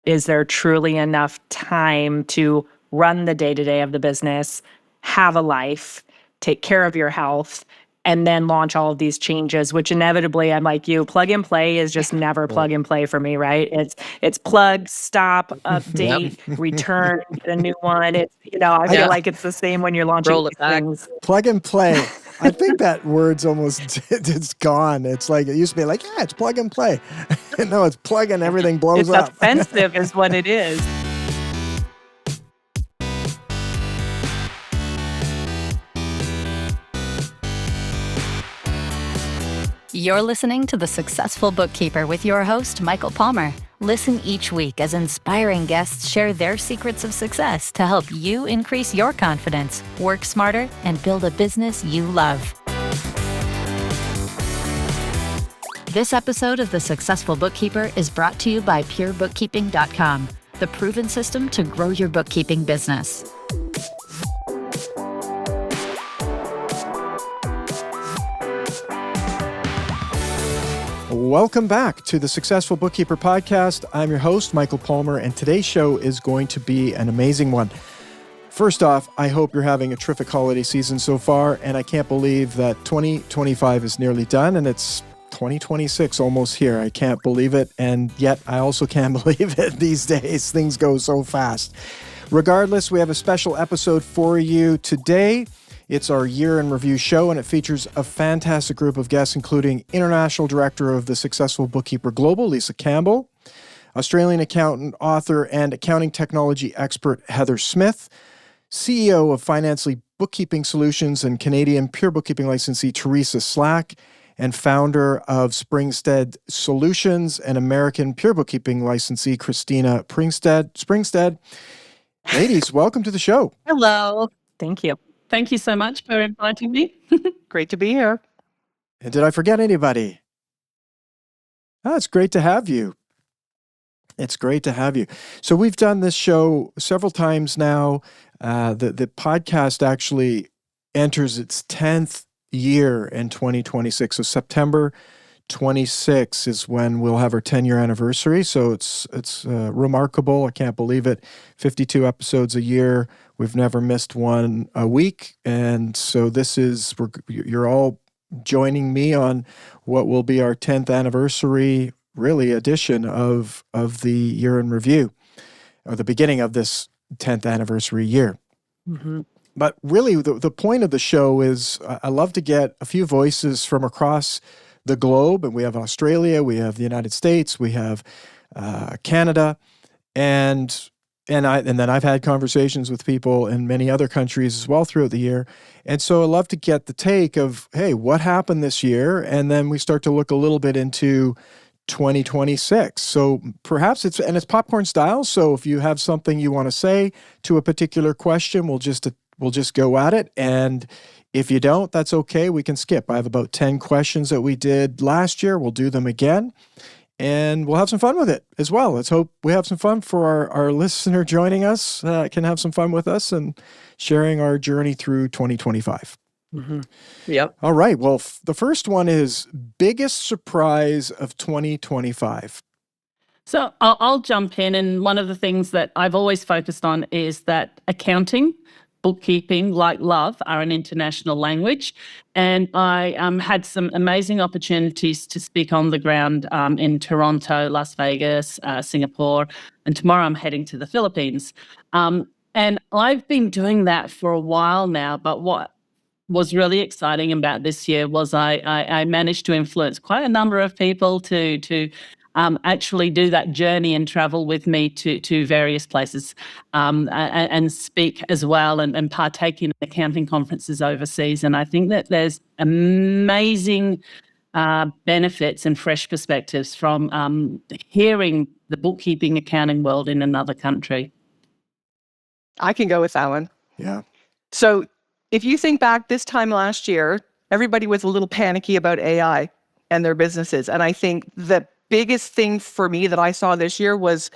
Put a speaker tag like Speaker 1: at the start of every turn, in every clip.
Speaker 1: is there truly enough time to run the day-to-day of the business, have a life, take care of your health, and then launch all of these changes, which inevitably, I'm like you, plug and play is just never plug and play for me, right? It's plug, stop, update, return, get a new one. I feel like it's the same when you're launching
Speaker 2: Roll it
Speaker 1: these
Speaker 2: back.
Speaker 1: things.
Speaker 3: Plug and play. I think that word's almost, it's gone. It's like, it used to be like, yeah, it's plug and play. No, it's plug and everything blows
Speaker 1: It's
Speaker 3: up.
Speaker 1: offensive is what it is.
Speaker 4: You're listening to The Successful Bookkeeper with your host, Michael Palmer. Listen each week as inspiring guests share their secrets of success to help you increase your confidence, work smarter, and build a business you love. This episode of The Successful Bookkeeper is brought to you by PureBookkeeping.com, the proven system to grow your bookkeeping business.
Speaker 3: Welcome back to the Successful Bookkeeper podcast. I'm your host, Michael Palmer, and today's show is going to be an amazing one. First off, I hope you're having a terrific holiday season so far, and I can't believe that 2025 is nearly done, and it's 2026 almost here. I can't believe it, and yet I also can't believe it these days. Things go so fast. Regardless, we have a special episode for you today. It's our year in review show, and it features a fantastic group of guests, including International Director of the Successful Bookkeeper Global, Lisa Campbell, Australian accountant, author, and accounting technology expert, Heather Smith, CEO of Financially Bookkeeping Solutions and Canadian Pure Bookkeeping licensee, Teresa Slack, and founder of Springstead Solutions and American Pure Bookkeeping licensee, Christina Springstead. Ladies, welcome to the show.
Speaker 2: Hello.
Speaker 1: Thank you.
Speaker 2: Thank you so much for inviting me. Great to be here.
Speaker 3: And did I forget anybody? Oh, it's great to have you. It's great to have you. So we've done this show several times now. The podcast actually enters its 10th year in 2026. So September 26 is when we'll have our 10-year anniversary. So it's remarkable. I can't believe it. 52 episodes a year. We've never missed one a week. And so you're all joining me on what will be our 10th anniversary, really, edition of the year in review, or the beginning of this 10th anniversary year.
Speaker 1: Mm-hmm.
Speaker 3: But really, the point of the show is I love to get a few voices from across the globe. And we have Australia, we have the United States, we have Canada, and then I've had conversations with people in many other countries as well throughout the year. And so I love to get the take of, hey, what happened this year? And then we start to look a little bit into 2026. So perhaps it's popcorn style. So if you have something you want to say to a particular question, we'll just go at it. And if you don't, that's okay. We can skip. I have about 10 questions that we did last year. We'll do them again. And we'll have some fun with it as well. Let's hope we have some fun for our listener joining us, can have some fun with us and sharing our journey through 2025.
Speaker 2: Mm-hmm. Yep.
Speaker 3: All right. Well, the first one is biggest surprise of 2025.
Speaker 2: So I'll jump in. And one of the things that I've always focused on is that accounting, bookkeeping, like love, are an international language. And I had some amazing opportunities to speak on the ground in Toronto, Las Vegas, Singapore, and tomorrow I'm heading to the Philippines. And I've been doing that for a while now, but what was really exciting about this year was I managed to influence quite a number of people to actually do that journey and travel with me to various places and speak as well and partake in accounting conferences overseas. And I think that there's amazing benefits and fresh perspectives from hearing the bookkeeping accounting world in another country.
Speaker 5: I can go with that one.
Speaker 3: Yeah.
Speaker 5: So if you think back this time last year, everybody was a little panicky about AI and their businesses. And I think the biggest thing for me that I saw this year was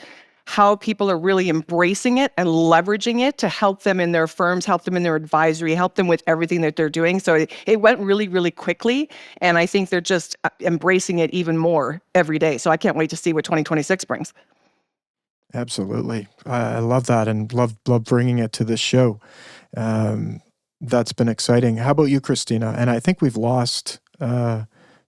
Speaker 5: how people are really embracing it and leveraging it to help them in their firms, help them in their advisory, help them with everything that they're doing. So it went really, really quickly. And I think they're just embracing it even more every day. So I can't wait to see what 2026 brings.
Speaker 3: Absolutely. I love that and love bringing it to this show. That's been exciting. How about you, Christina? And I think we've lost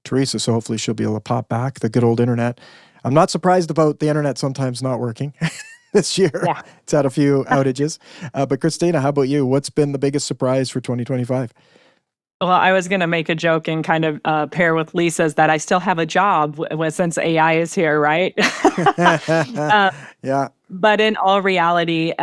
Speaker 3: Teresa, so hopefully she'll be able to pop back. The good old internet. I'm not surprised about the internet sometimes not working this year.
Speaker 1: Yeah.
Speaker 3: It's had a few outages. But Christina, how about you? What's been the biggest surprise for 2025?
Speaker 1: Well, I was going to make a joke and kind of pair with Lisa's that I still have a job since AI is here, right?
Speaker 3: Yeah.
Speaker 1: But in all reality,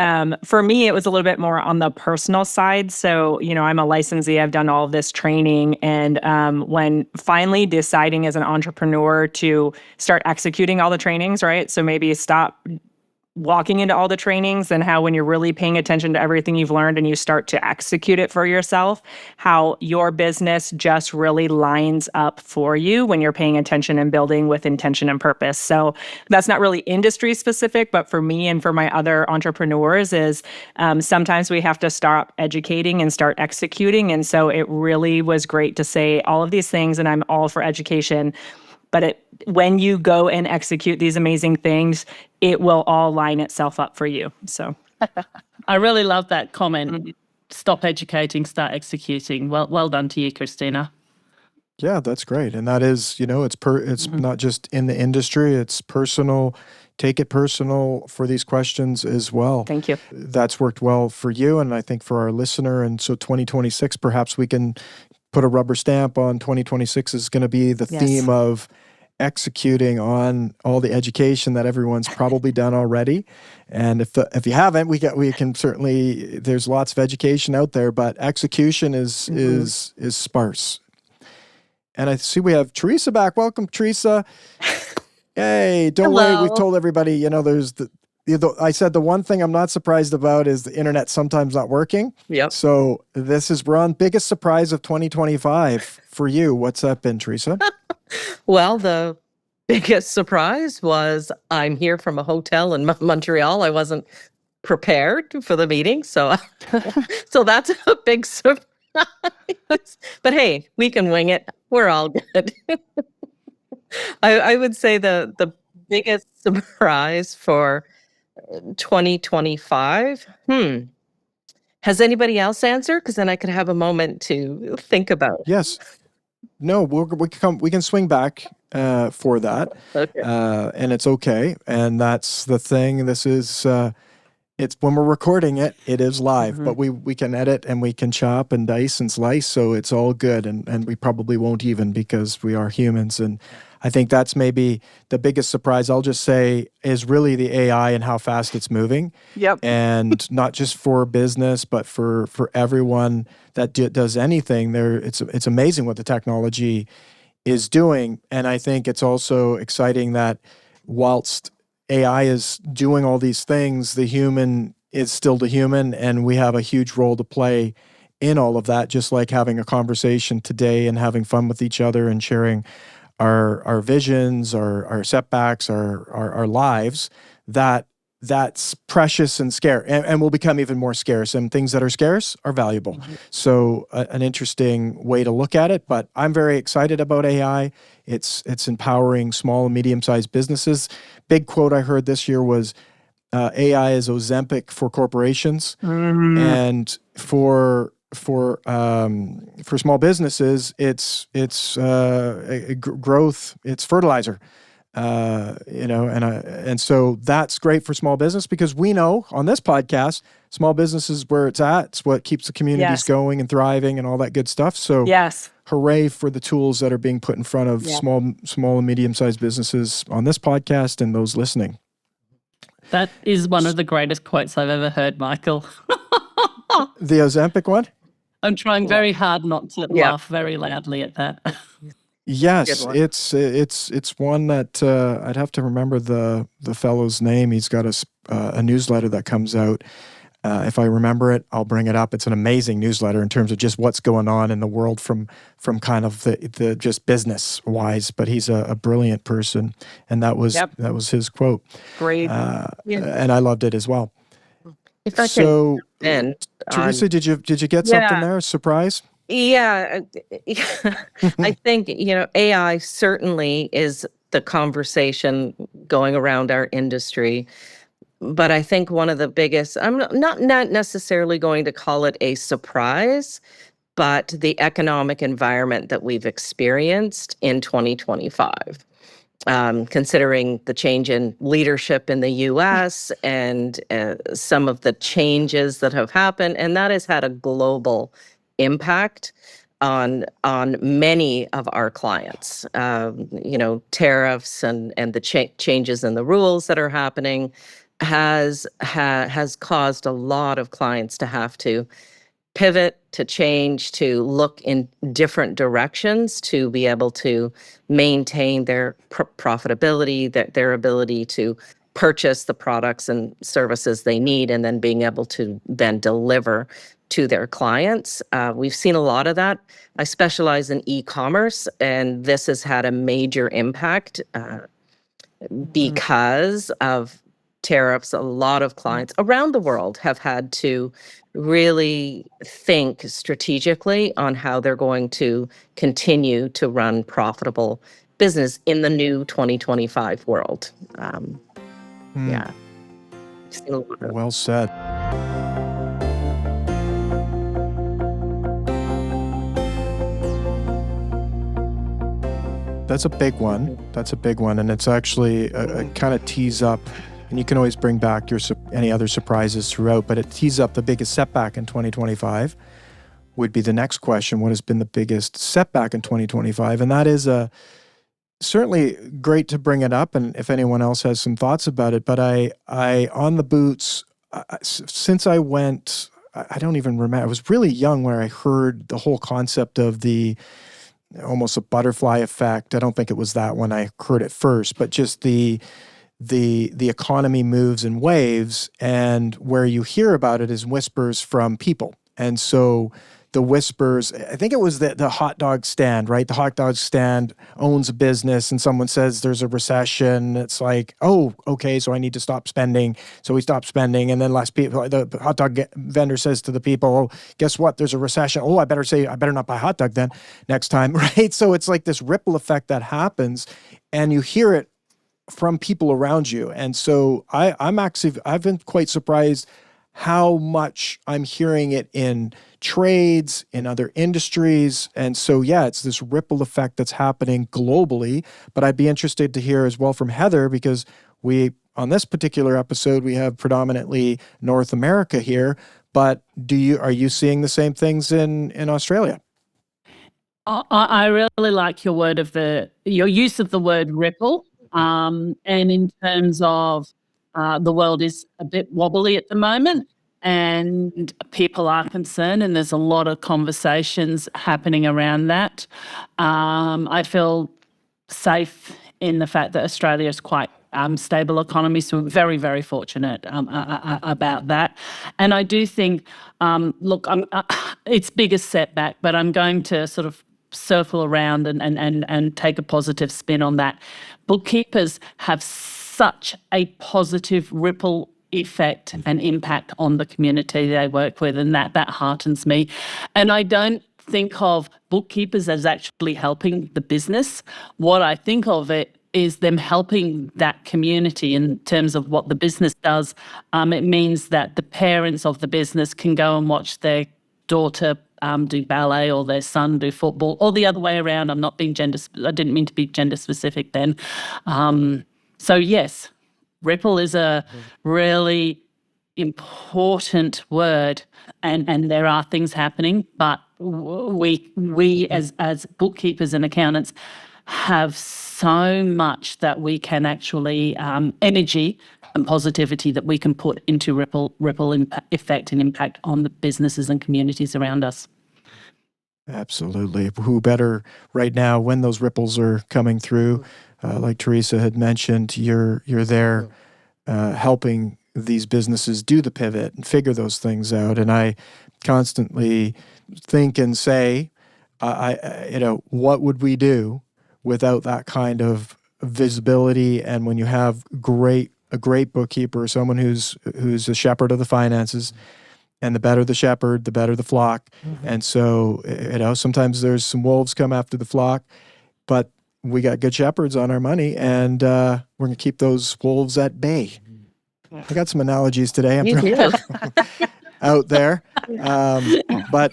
Speaker 1: for me, it was a little bit more on the personal side. So, I'm a licensee. I've done all of this training. And when finally deciding as an entrepreneur to start executing all the trainings, right? So maybe stop walking into all the trainings, and how when you're really paying attention to everything you've learned and you start to execute it for yourself, how your business just really lines up for you when you're paying attention and building with intention and purpose. So that's not really industry specific, but for me and for my other entrepreneurs is sometimes we have to stop educating and start executing. And so it really was great to say all of these things, and I'm all for education. But when you go and execute these amazing things, it will all line itself up for you. So
Speaker 2: I really love that comment. Stop educating, start executing. Well done to you, Christina.
Speaker 3: Yeah, that's great. And that is, it's not just in the industry, it's personal. Take it personal for these questions as well.
Speaker 1: thank you.
Speaker 3: That's worked well for you, and I think for our listener. And so 2026, perhaps we can put a rubber stamp on 2026 is going to be the
Speaker 1: Yes.
Speaker 3: theme of executing on all the education that everyone's probably done already. And if you haven't, we can certainly, there's lots of education out there, but execution is sparse. And I see we have Teresa back. Welcome, Teresa. Hey, don't worry. We've told everybody, there's I said the one thing I'm not surprised about is the internet sometimes not working.
Speaker 6: Yep.
Speaker 3: So this is Ron. Biggest surprise of 2025 for you. What's that been, Teresa?
Speaker 6: Well, the biggest surprise was I'm here from a hotel in Montreal. I wasn't prepared for the meeting, so so that's a big surprise. But hey, we can wing it. We're all good. I would say the biggest surprise for 2025. Has anybody else answered? Because then I could have a moment to think about it.
Speaker 3: Yes. No, we can swing back for that.
Speaker 6: Okay.
Speaker 3: And it's okay. And that's the thing. This is it's when we're recording it, it is live, but we can edit and we can chop and dice and slice, so it's all good. And we probably won't even, because we are humans. And I think that's maybe the biggest surprise, I'll just say, is really the AI and how fast it's moving.
Speaker 1: Yep.
Speaker 3: And not just for business, but for everyone that does anything. It's amazing what the technology is doing. And I think it's also exciting that whilst AI is doing all these things, the human is still the human, and we have a huge role to play in all of that, just like having a conversation today and having fun with each other and sharing our visions, our setbacks, our lives. That's precious and scarce, and will become even more scarce. And things that are scarce are valuable. So an interesting way to look at it. But I'm very excited about AI. It's empowering small and medium-sized businesses. Big quote I heard this year was, AI is Ozempic for corporations, and for small businesses, it's growth, it's fertilizer. And so that's great for small business, because we know on this podcast, small business is where it's at. It's what keeps the communities
Speaker 1: Yes.
Speaker 3: going and thriving and all that good stuff. So
Speaker 1: Yes.
Speaker 3: hooray for the tools that are being put in front of
Speaker 1: Yeah.
Speaker 3: small and medium-sized businesses on this podcast and those listening.
Speaker 2: That is one of the greatest quotes I've ever heard, Michael.
Speaker 3: The Ozempic one?
Speaker 2: I'm trying very hard not to
Speaker 6: Yeah.
Speaker 2: laugh very loudly at that.
Speaker 3: Yes,
Speaker 6: Good one.
Speaker 3: it's one that I'd have to remember the fellow's name. He's got a newsletter that comes out. If I remember it, I'll bring it up. It's an amazing newsletter in terms of just what's going on in the world from kind of the just business wise. But he's a brilliant person, and that was
Speaker 1: Yep.
Speaker 3: his quote.
Speaker 1: Great.
Speaker 3: And I loved it as well.
Speaker 6: If I can
Speaker 3: So,
Speaker 6: end
Speaker 3: Teresa,
Speaker 6: on-
Speaker 3: did you get
Speaker 6: Yeah.
Speaker 3: something there? Surprise?
Speaker 6: Yeah, I think, AI certainly is the conversation going around our industry. But I think one of the biggest, I'm not necessarily going to call it a surprise, but the economic environment that we've experienced in 2025. Considering the change in leadership in the US and some of the changes that have happened, and that has had a global impact on many of our clients. Tariffs and the changes in the rules that are happening has caused a lot of clients to have to pivot, to change, to look in different directions to be able to maintain their profitability, their ability to purchase the products and services they need, and then being able to then deliver to their clients. We've seen a lot of that. I specialize in e-commerce, and this has had a major impact because of tariffs. A lot of clients around the world have had to really think strategically on how they're going to continue to run profitable business in the new 2025 world. Yeah. Seen a lot of-
Speaker 3: Well said. That's a big one. That's a big one. And it's actually a kind of tees up, and you can always bring back any other surprises throughout, but it tees up the biggest setback in 2025 would be the next question. What has been the biggest setback in 2025? And that is certainly great to bring it up, and if anyone else has some thoughts about it, but I on the boots, since I went, I don't even remember, I was really young when I heard the whole concept of the almost a butterfly effect. I don't think it was that when I heard it first, but just the economy moves in waves, and where you hear about it is whispers from people. And so the whispers, I think it was the hot dog stand, right? The hot dog stand owns a business and someone says there's a recession. It's like, oh, okay, so I need to stop spending. So we stop spending. And then less people, the hot dog vendor says to the people, oh, guess what? There's a recession. Oh, I better not buy hot dog then next time, right? So it's like this ripple effect that happens, and you hear it from people around you. And so I've been quite surprised how much I'm hearing it in trades, in other industries. And so, yeah, it's this ripple effect that's happening globally. But I'd be interested to hear as well from Heather, because on this particular episode, we have predominantly North America here. But are you seeing the same things in Australia?
Speaker 2: I really like your use of the word ripple. And in terms of the world is a bit wobbly at the moment, and people are concerned, and there's a lot of conversations happening around that. I feel safe in the fact that Australia is quite stable economy, so we're very, very fortunate about that. And I do think, it's biggest setback, but I'm going to sort of circle around and take a positive spin on that. Bookkeepers have such a positive ripple effect and impact on the community they work with, and that heartens me. And I don't think of bookkeepers as actually helping the business. What I think of it is them helping that community in terms of what the business does. It means that the parents of the business can go and watch their daughter do ballet, or their son do football, or the other way around. I didn't mean to be gender specific then. So yes, ripple is a really important word, and there are things happening, but we as bookkeepers and accountants have so much that we can actually energy and positivity that we can put into ripple effect and impact on the businesses and communities around us.
Speaker 3: Absolutely. Who better right now when those ripples are coming through? Like Teresa had mentioned, you're there helping these businesses do the pivot and figure those things out. And I constantly think and say, what would we do without that kind of visibility? And when you have a great bookkeeper, someone who's a shepherd of the finances, and the better the shepherd, the better the flock. Mm-hmm. And so, sometimes there's some wolves come after the flock, but we got good shepherds on our money, and we're going to keep those wolves at bay. I got some analogies today. I'm
Speaker 6: You
Speaker 3: throwing
Speaker 6: do.
Speaker 3: out there. But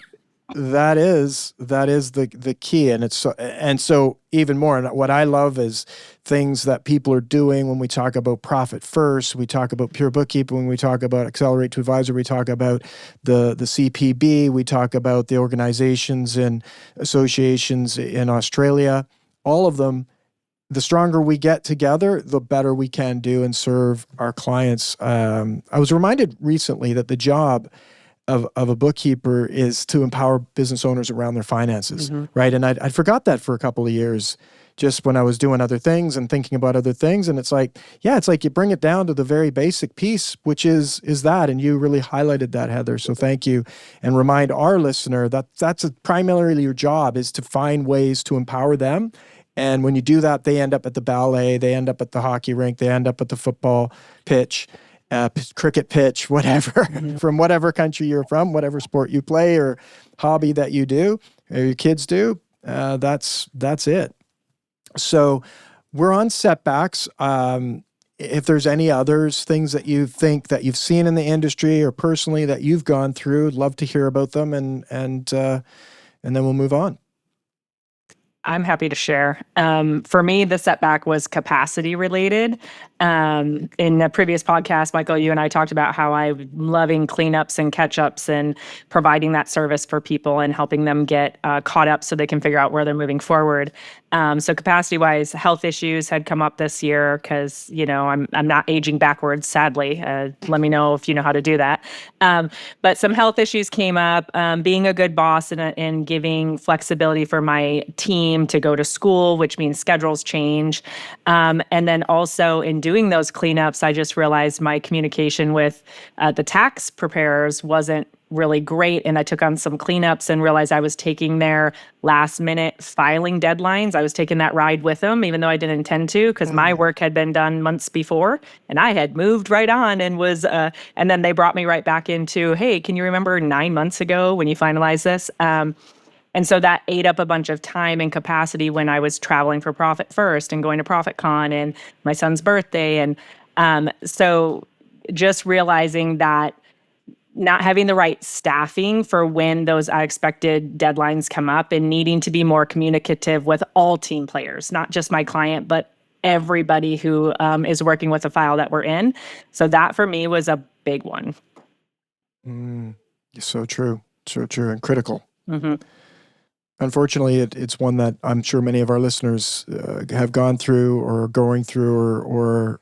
Speaker 3: that is the key. And so even more, and what I love is things that people are doing when we talk about profit first, we talk about pure bookkeeping, when we talk about accelerate to advisor, we talk about the CPB, we talk about the organizations and associations in Australia, all of them. The stronger we get together, the better we can do and serve our clients. I was reminded recently that the job of a bookkeeper is to empower business owners around their finances, right? And I forgot that for a couple of years, just when I was doing other things and thinking about other things. And it's like you bring it down to the very basic piece, which is that. And you really highlighted that, Heather. So thank you. And remind our listener that that's primarily your job, is to find ways to empower them. And when you do that, they end up at the ballet, they end up at the hockey rink, they end up at the football pitch, cricket pitch, whatever, from whatever country you're from, whatever sport you play or hobby that you do, or your kids do, that's it. So we're on setbacks. If there's any others, things that you think that you've seen in the industry or personally that you've gone through, I'd love to hear about them, and then we'll move on.
Speaker 1: I'm happy to share. For me, the setback was capacity related. In a previous podcast, Michael, you and I talked about how I'm loving cleanups and catch-ups and providing that service for people and helping them get caught up so they can figure out where they're moving forward. So capacity-wise, health issues had come up this year because, I'm not aging backwards, sadly. Let me know if you know how to do that. But some health issues came up. Being a good boss and giving flexibility for my team to go to school, which means schedules change. And then also in doing those cleanups, I just realized my communication with the tax preparers wasn't really great. And I took on some cleanups and realized I was taking their last minute filing deadlines. I was taking that ride with them, even though I didn't intend to, because my work had been done months before and I had moved right on and and then they brought me right back into, hey, can you remember 9 months ago when you finalized this? And so that ate up a bunch of time and capacity when I was traveling for Profit First and going to ProfitCon and my son's birthday. And so just realizing that not having the right staffing for when those unexpected deadlines come up and needing to be more communicative with all team players, not just my client, but everybody who is working with a file that we're in. So that for me was a big one.
Speaker 3: So true. So true and critical.
Speaker 1: Mm-hmm.
Speaker 3: Unfortunately, it's one that I'm sure many of our listeners have gone through or are going through or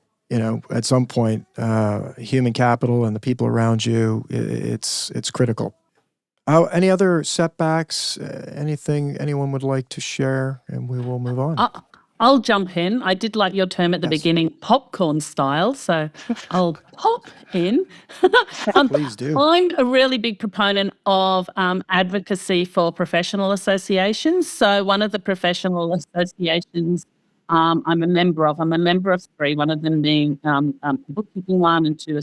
Speaker 3: at some point, human capital and the people around you, it's critical. Any other setbacks, anything anyone would like to share, and we will move on.
Speaker 2: I'll jump in. I did like your term at the beginning, popcorn style. So I'll pop in.
Speaker 3: Please do.
Speaker 2: I'm a really big proponent of advocacy for professional associations. So one of the professional associations I'm a member of 3, one of them being bookkeeping one and 2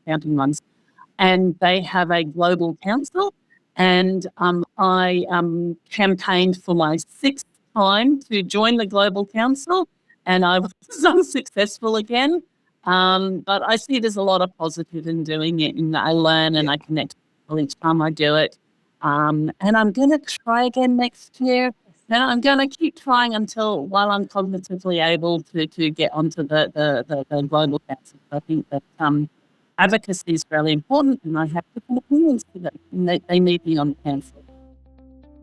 Speaker 2: accounting ones. And they have a global council. And I campaigned for my 6th time to join the global council, and I was unsuccessful again. But I see there's a lot of positive in doing it, and I learn and I connect with people each time I do it. And I'm going to try again next year. And I'm going to keep trying while I'm cognitively able to get onto the global council. I think that advocacy is really important, and I have different opinions to them, and they need me on the council.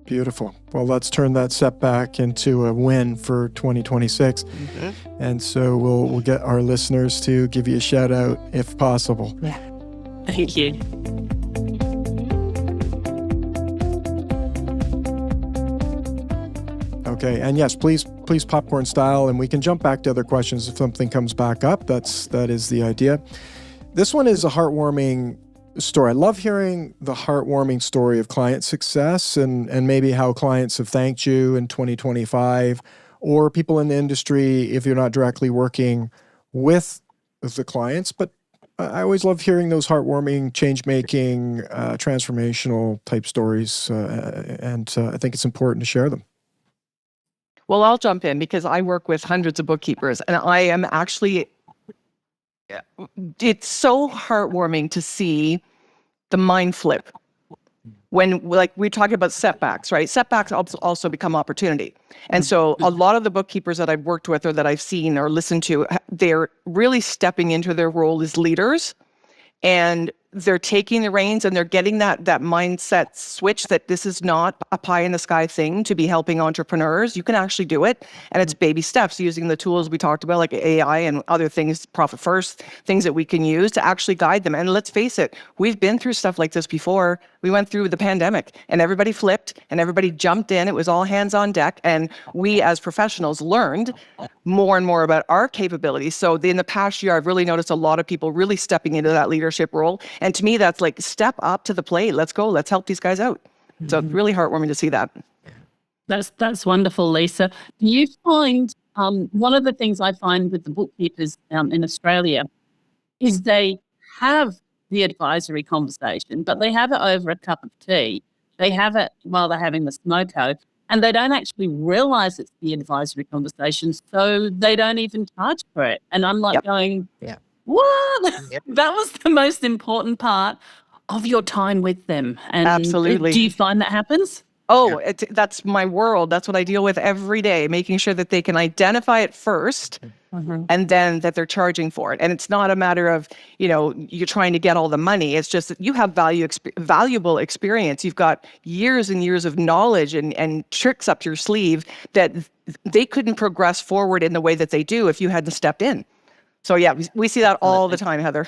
Speaker 3: Beautiful. Well, let's turn that setback into a win for 2026. And so we'll get our listeners to give you a shout out if possible.
Speaker 1: Yeah.
Speaker 2: Thank you.
Speaker 3: Okay. And yes, please popcorn style, and we can jump back to other questions if something comes back up. That is the idea. This one is a heartwarming story. I love hearing the heartwarming story of client success and maybe how clients have thanked you in 2025, or people in the industry if you're not directly working with the clients. But I always love hearing those heartwarming, change-making, transformational type stories, and I think it's important to share them.
Speaker 5: Well, I'll jump in because I work with hundreds of bookkeepers, and I am actually It's so heartwarming to see the mind flip when, like, we talk about setbacks, right? Setbacks also become opportunity. And so a lot of the bookkeepers that I've worked with or that I've seen or listened to, they're really stepping into their role as leaders, and they're taking the reins, and they're getting that mindset switch that this is not a pie in the sky thing to be helping entrepreneurs. You can actually do it, and it's baby steps using the tools we talked about, like AI and other things, Profit First, things that we can use to actually guide them. And let's face it, we've been through stuff like this before. We went through the pandemic, and everybody flipped, and everybody jumped in. It was all hands on deck, and we as professionals learned more and more about our capabilities. So in the past year, I've really noticed a lot of people really stepping into that leadership role. And to me, that's like, step up to the plate. Let's go. Let's help these guys out. So it's really heartwarming to see that.
Speaker 2: That's wonderful, Lisa. Do you find one of the things I find with the bookkeepers in Australia is they have the advisory conversation, but they have it over a cup of tea. They have it while they're having the smoko, and they don't actually realize it's the advisory conversation, so they don't even charge for it. And I'm like going, what? That was the most important part of your time with them. And
Speaker 5: Absolutely.
Speaker 2: Do you find that happens?
Speaker 5: Oh, that's my world. That's what I deal with every day, making sure that they can identify it first and then that they're charging for it. And it's not a matter of, you're trying to get all the money. It's just that you have valuable experience. You've got years and years of knowledge and tricks up your sleeve that they couldn't progress forward in the way that they do if you hadn't stepped in. So yeah, we see that all the time, Heather.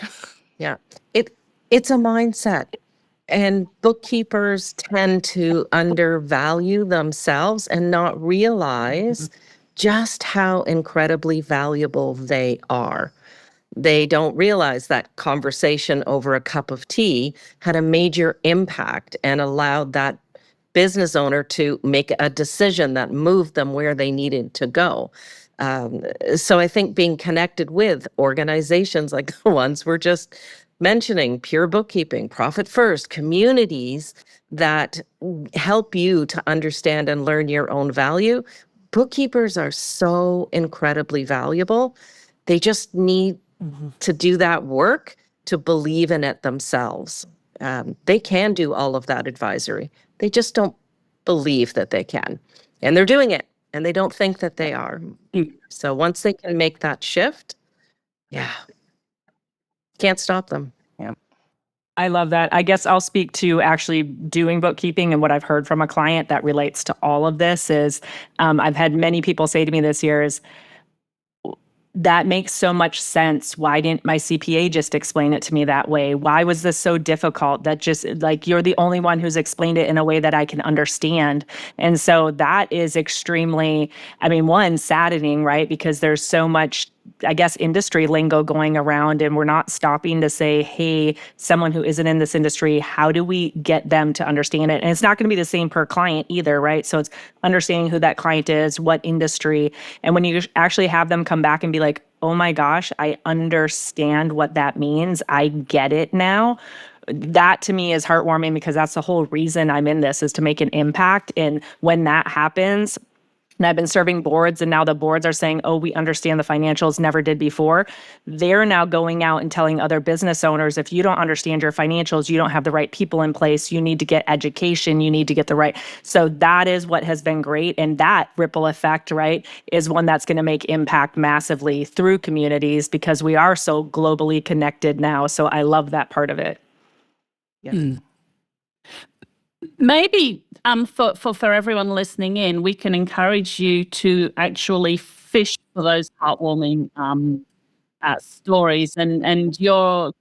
Speaker 6: Yeah. It's a mindset. And bookkeepers tend to undervalue themselves and not realize just how incredibly valuable they are. They don't realize that conversation over a cup of tea had a major impact and allowed that business owner to make a decision that moved them where they needed to go. So I think being connected with organizations like the ones we're just mentioning, Pure Bookkeeping, Profit First, communities that help you to understand and learn your own value. Bookkeepers are so incredibly valuable. They just need to do that work to believe in it themselves. They can do all of that advisory. They just don't believe that they can. And they're doing it, and they don't think that they are. So once they can make that shift, can't stop them.
Speaker 5: Yeah.
Speaker 1: I love that. I guess I'll speak to actually doing bookkeeping, and what I've heard from a client that relates to all of this is I've had many people say to me this year is, that makes so much sense. Why didn't my CPA just explain it to me that way? Why was this so difficult? That just, like, you're the only one who's explained it in a way that I can understand. And so that is extremely, one, saddening, right? Because there's so much, I guess, industry lingo going around, and we're not stopping to say, hey, someone who isn't in this industry, how do we get them to understand it? And it's not going to be the same per client either, right? So it's understanding who that client is, what industry. And when you actually have them come back and be like, oh my gosh, I understand what that means. I get it now. That to me is heartwarming, because that's the whole reason I'm in this, is to make an impact. And when that happens, and I've been serving boards, and now the boards are saying, oh, we understand the financials, never did before. They're now going out and telling other business owners, if you don't understand your financials, you don't have the right people in place, you need to get education, you need to get the right. So that is what has been great. And that ripple effect, right, is one that's going to make impact massively through communities, because we are so globally connected now. So I love that part of it.
Speaker 5: Yeah.
Speaker 2: Maybe for everyone listening in, we can encourage you to actually fish for those heartwarming stories, and you're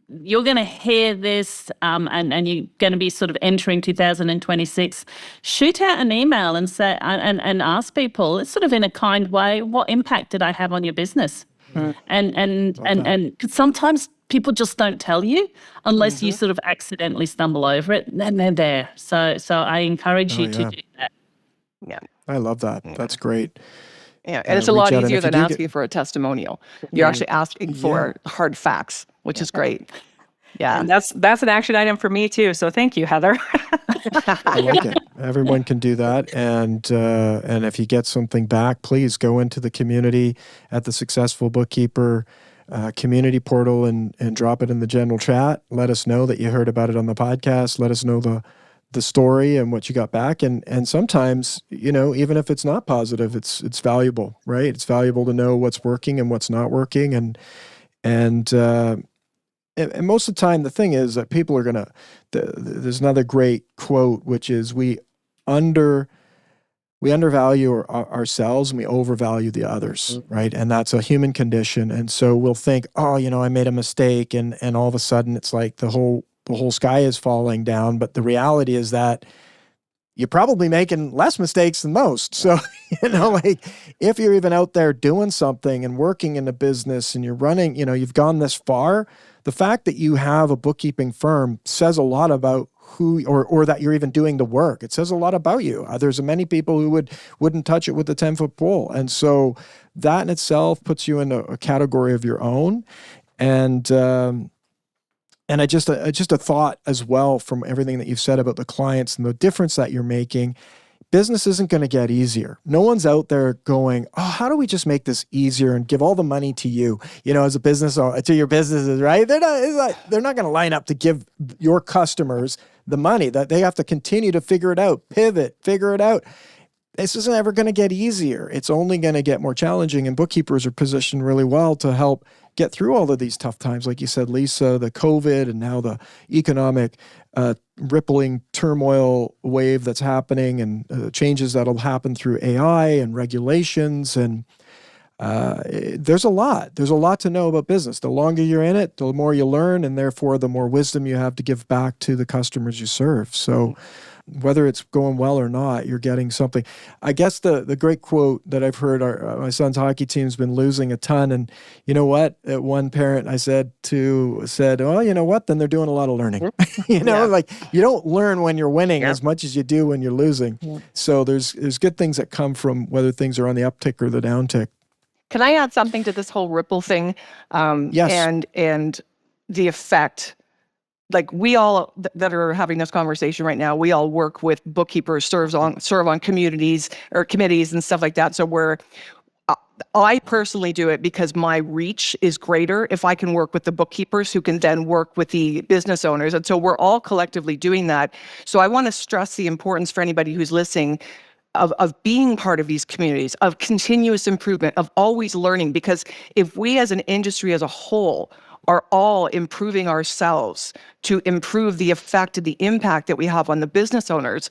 Speaker 2: going to hear this, and you're going to be sort of entering 2026. Shoot out an email and say and ask people, it's sort of in a kind way, what impact did I have on your business? And 'cause sometimes people just don't tell you unless you sort of accidentally stumble over it, and then they're there. So I encourage you to do that.
Speaker 5: Yeah.
Speaker 3: I love that. That's great.
Speaker 5: Yeah, and it's a lot
Speaker 3: reach out, and
Speaker 5: easier
Speaker 3: if you
Speaker 5: than
Speaker 3: do
Speaker 5: asking for a testimonial. You're actually asking for hard facts, which is great. Yeah.
Speaker 1: And that's an action item for me too. So thank you, Heather.
Speaker 3: I like it. Everyone can do that. And if you get something back, please go into the community at the Successful Bookkeeper. community portal and drop it in the general chat. Let us know that you heard about it on the podcast. Let us know the story and what you got back. And sometimes, even if it's not positive, it's valuable, right? It's valuable to know what's working and what's not working. And most of the time, the thing is that people are there's another great quote, which is we undervalue ourselves and we overvalue the others, right? And that's a human condition. And so we'll think, oh, I made a mistake, and all of a sudden it's like the whole sky is falling down. But the reality is that you're probably making less mistakes than most. So, like if you're even out there doing something and working in a business and you're running, you've gone this far, the fact that you have a bookkeeping firm says a lot about who, or that you're even doing the work. It says a lot about you. There's many people who wouldn't touch it with a 10-foot pole. And so that in itself puts you in a category of your own. And just a thought as well from everything that you've said about the clients and the difference that you're making. Business isn't going to get easier. No one's out there going, oh, how do we just make this easier and give all the money to you, as a business, or to your businesses, right? They're not going to line up to give your customers the money. That they have to continue to figure it out, pivot, figure it out. This isn't ever going to get easier. It's only going to get more challenging, and bookkeepers are positioned really well to help get through all of these tough times. Like you said, Lisa, the COVID and now the economic rippling turmoil wave that's happening, and changes that'll happen through AI and regulations. And there's a lot to know about business. The longer you're in it, the more you learn, and therefore the more wisdom you have to give back to the customers you serve. So whether it's going well or not, you're getting something. I guess the great quote that I've heard, my son's hockey team's been losing a ton. And you know what? One parent I said, well, you know what? Then they're doing a lot of learning. Like you don't learn when you're winning as much as you do when you're losing. Yeah. So there's good things that come from whether things are on the uptick or the downtick.
Speaker 5: Can I add something to this whole Ripple thing?
Speaker 3: Yes.
Speaker 5: And the effect. Like we all that are having this conversation right now, we all work with bookkeepers, serve on communities or committees and stuff like that. So I personally do it because my reach is greater if I can work with the bookkeepers who can then work with the business owners. And so we're all collectively doing that. So I want to stress the importance for anybody who's listening of being part of these communities, of continuous improvement, of always learning. Because if we as an industry as a whole are all improving ourselves to improve the effect and the impact that we have on the business owners,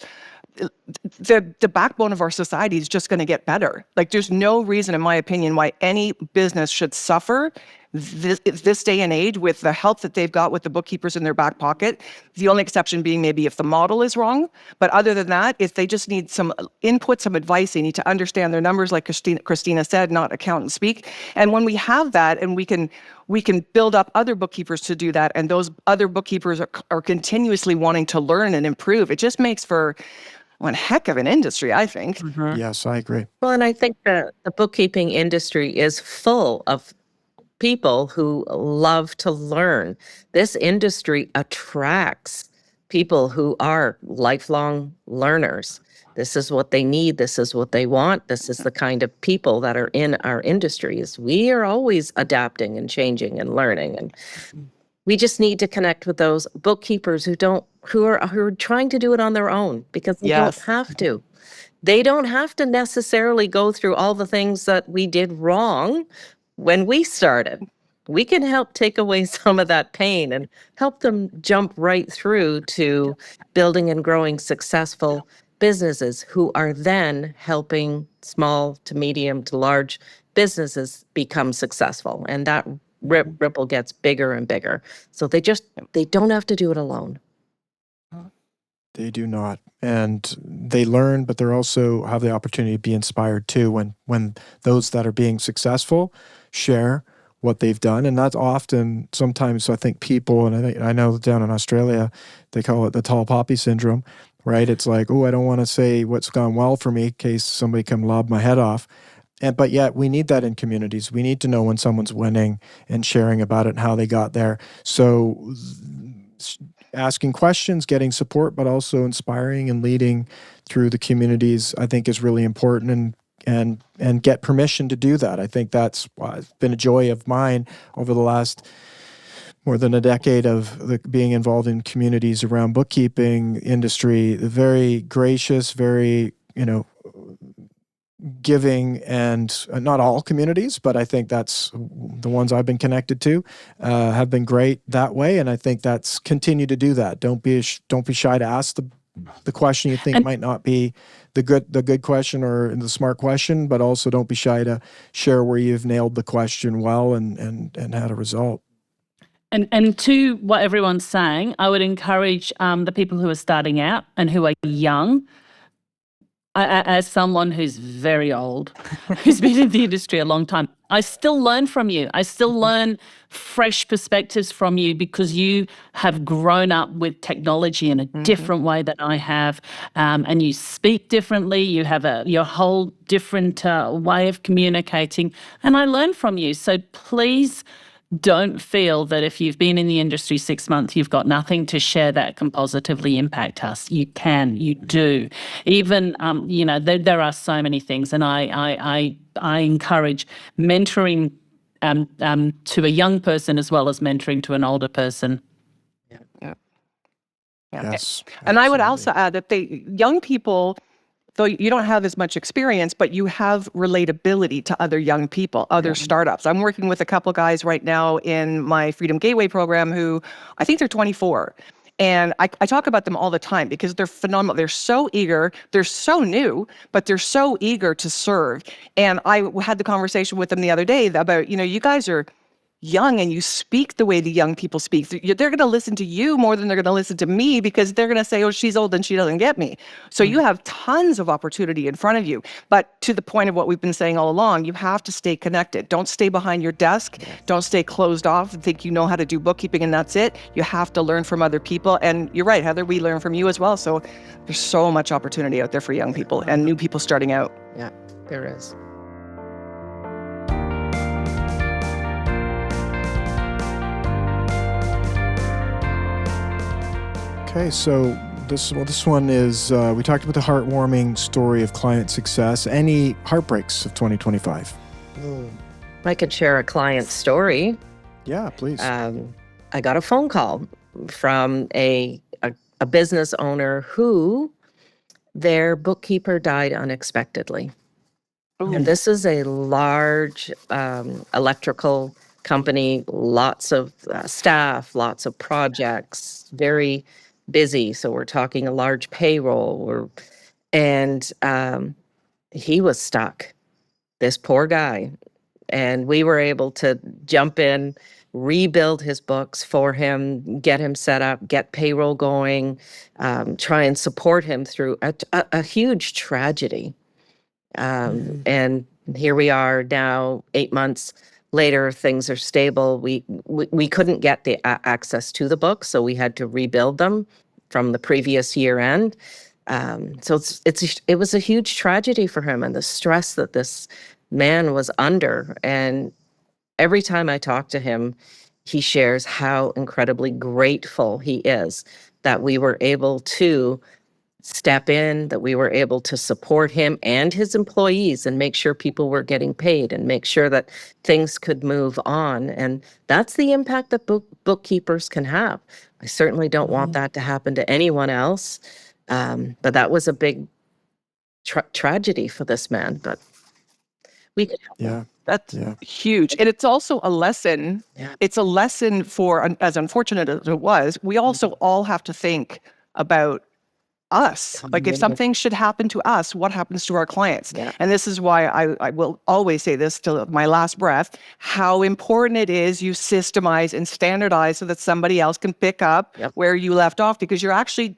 Speaker 5: the backbone of our society is just going to get better. Like there's no reason, in my opinion, why any business should suffer this day and age with the help that they've got with the bookkeepers in their back pocket. The only exception being maybe if the model is wrong. But other than that, if they just need some input, some advice, they need to understand their numbers, like Christina said, not accountant speak. And when we have that, and we can build up other bookkeepers to do that, and those other bookkeepers are continuously wanting to learn and improve, it just makes for one heck of an industry, I think.
Speaker 3: Mm-hmm. Yes, I agree.
Speaker 6: Well, and I think the bookkeeping industry is full of people who love to learn. This industry attracts people who are lifelong learners. This is what they need. This is what they want. This is the kind of people that are in our industries. We are always adapting and changing and learning, and we just need to connect with those bookkeepers who are trying to do it on their own, because they don't have to. They don't have to necessarily go through all the things that we did wrong when we started. We can help take away some of that pain and help them jump right through to building and growing successful businesses who are then helping small to medium to large businesses become successful. And that ripple gets bigger and bigger. So they don't have to do it alone.
Speaker 3: They do not. And they learn, but they also have the opportunity to be inspired too when those that are being successful share what they've done. And that's often, sometimes I think people, and I know down in Australia, they call it the tall poppy syndrome, right? It's like, oh, I don't want to say what's gone well for me in case somebody come lob my head off. But yet we need that in communities. We need to know when someone's winning and sharing about it and how they got there. So asking questions, getting support, but also inspiring and leading through the communities, I think is really important. and get permission to do that. I think that's been a joy of mine over the last more than a decade of being involved in communities around bookkeeping industry. Very gracious, very, giving, and not all communities, but I think that's the ones I've been connected to have been great that way, and I think that's continue to do that. Don't be shy to ask the question you think might not be the good question or the smart question, but also don't be shy to share where you've nailed the question well and had a result.
Speaker 2: And to what everyone's saying, I would encourage the people who are starting out and who are young. As someone who's very old, who's been in the industry a long time, I still learn from you. I still learn fresh perspectives from you because you have grown up with technology in a different way than I have, and you speak differently. You have your whole different way of communicating, and I learn from you. So please don't feel that if you've been in the industry 6 months, you've got nothing to share that can positively impact us. You can, you do. Even, there are so many things, and I encourage mentoring to a young person as well as mentoring to an older person.
Speaker 5: Yeah.
Speaker 3: Yes,
Speaker 5: and I would
Speaker 3: absolutely.
Speaker 5: also add that young people, though you don't have as much experience, but you have relatability to other young people, other startups. I'm working with a couple guys right now in my Freedom Gateway program who I think they're 24. And I talk about them all the time because they're phenomenal. They're so eager. They're so new, but they're so eager to serve. And I had the conversation with them the other day about, you guys are young and you speak the way the young people speak. They're going to listen to you more than they're going to listen to me because they're going to say, oh, she's old and she doesn't get me. So you have tons of opportunity in front of you. But to the point of what we've been saying all along, you have to stay connected. Don't stay behind your desk. Don't stay closed off and think you know how to do bookkeeping and that's it. You have to learn from other people. And you're right, Heather, we learn from you as well. So there's so much opportunity out there for young people and new people starting out.
Speaker 6: Yeah, there is.
Speaker 3: Okay, so this one is, we talked about the heartwarming story of client success. Any heartbreaks of 2025?
Speaker 6: I could share a client story.
Speaker 3: Yeah, please.
Speaker 6: I got a phone call from a business owner who their bookkeeper died unexpectedly.
Speaker 5: Ooh.
Speaker 6: And this is a large electrical company, lots of staff, lots of projects, very busy. So we're talking a large payroll. And he was stuck, this poor guy. And we were able to jump in, rebuild his books for him, get him set up, get payroll going, try and support him through a huge tragedy. And here we are now, 8 months later, things are stable. We couldn't get the access to the books, so we had to rebuild them from the previous year end. So it was a huge tragedy for him and the stress that this man was under. And every time I talk to him, he shares how incredibly grateful he is that we were able to step in, that we were able to support him and his employees and make sure people were getting paid and make sure that things could move on. And that's the impact that bookkeepers can have. I certainly don't want that to happen to anyone else. But that was a big tragedy for this man, but we could help him.
Speaker 3: Yeah.
Speaker 5: That's huge. And it's also a lesson.
Speaker 6: Yeah.
Speaker 5: It's a lesson for, as unfortunate as it was, we also all have to think about us. Like if something should happen to us, what happens to our clients?
Speaker 6: Yeah.
Speaker 5: And this is why I will always say this till my last breath, how important it is you systemize and standardize so that somebody else can pick up where you left off, because you're actually,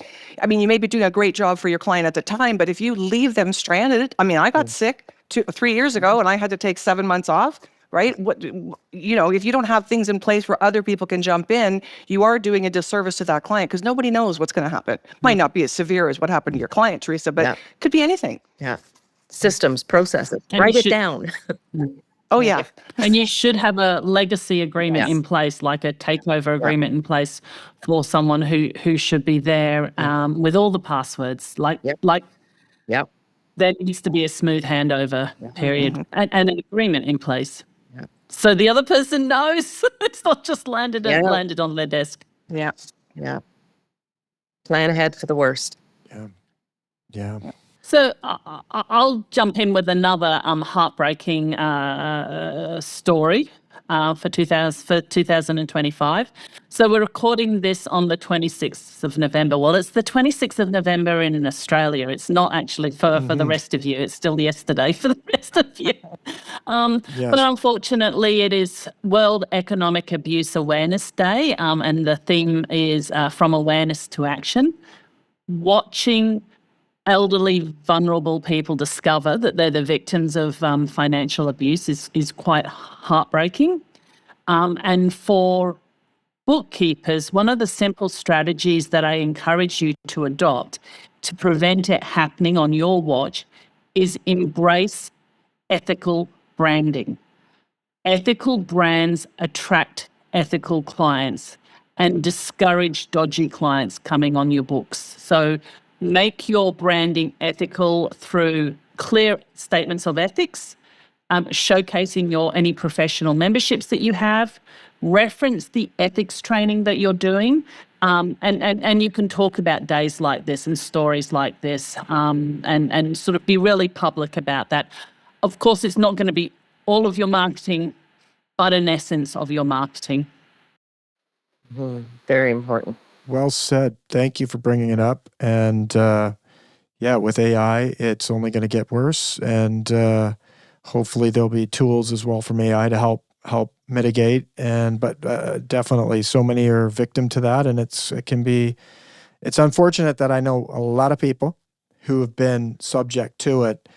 Speaker 5: you may be doing a great job for your client at the time, but if you leave them stranded, I got sick 3 years ago and I had to take 7 months off. Right? If you don't have things in place where other people can jump in, you are doing a disservice to that client because nobody knows what's going to happen. Might not be as severe as what happened to your client, Teresa, but it could be anything.
Speaker 6: Yeah. Systems, processes,
Speaker 2: And
Speaker 6: write it down.
Speaker 5: Oh, yeah.
Speaker 2: And you should have a legacy agreement in place, like a takeover agreement in place for someone who should be there with all the passwords.
Speaker 6: Yep.
Speaker 2: there needs to be a smooth handover period and an agreement in place.
Speaker 6: Yeah.
Speaker 2: So the other person knows it's not just landed
Speaker 6: Yeah.
Speaker 2: on their desk.
Speaker 5: Yeah.
Speaker 6: Yeah. Plan ahead for the worst.
Speaker 3: Yeah.
Speaker 2: So I'll jump in with another heartbreaking story for 2025. So we're recording this on the 26th of November. Well, it's the 26th of November in Australia. It's not actually for the rest of you. It's still yesterday for the rest of you. But unfortunately, it is World Economic Abuse Awareness Day, and the theme is From Awareness to Action. Watching elderly, vulnerable people discover that they're the victims of financial abuse is quite heartbreaking. And for bookkeepers, one of the simple strategies that I encourage you to adopt to prevent it happening on your watch is embrace ethical branding. Ethical brands attract ethical clients and discourage dodgy clients coming on your books. So make your branding ethical through clear statements of ethics, showcasing any professional memberships that you have, reference the ethics training that you're doing, and you can talk about days like this and stories like this, and sort of be really public about that. Of course, it's not going to be all of your marketing, but an essence of your marketing.
Speaker 6: Very important.
Speaker 3: Well said. Thank you for bringing it up. And with AI, it's only going to get worse. And hopefully there'll be tools as well from AI to help mitigate. But definitely, so many are victim to that, and it's unfortunate that I know a lot of people who have been subject to it.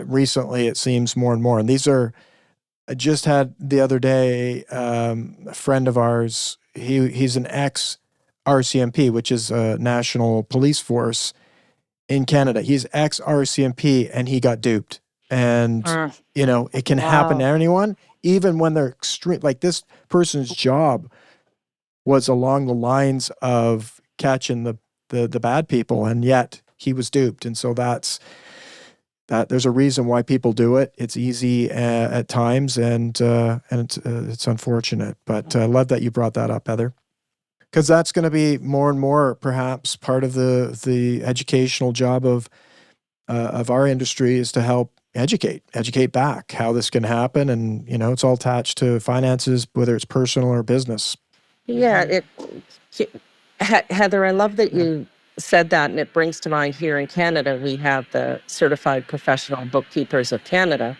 Speaker 3: Recently, it seems more and more. And these are. I just had the other day a friend of ours. He's an ex-RCMP, which is a national police force in Canada. He's ex-RCMP, and he got duped. And it can happen to anyone, even when they're extreme. Like, this person's job was along the lines of catching the bad people, and yet he was duped. And so that there's a reason why people do it. It's easy at times, and it's unfortunate. But I love that you brought that up, Heather, because that's going to be more and more perhaps part of the educational job of our industry, is to help educate back how this can happen. And it's all attached to finances, whether it's personal or business.
Speaker 6: Yeah, Heather, I love that you said that, and it brings to mind, here in Canada, we have the Certified Professional Bookkeepers of Canada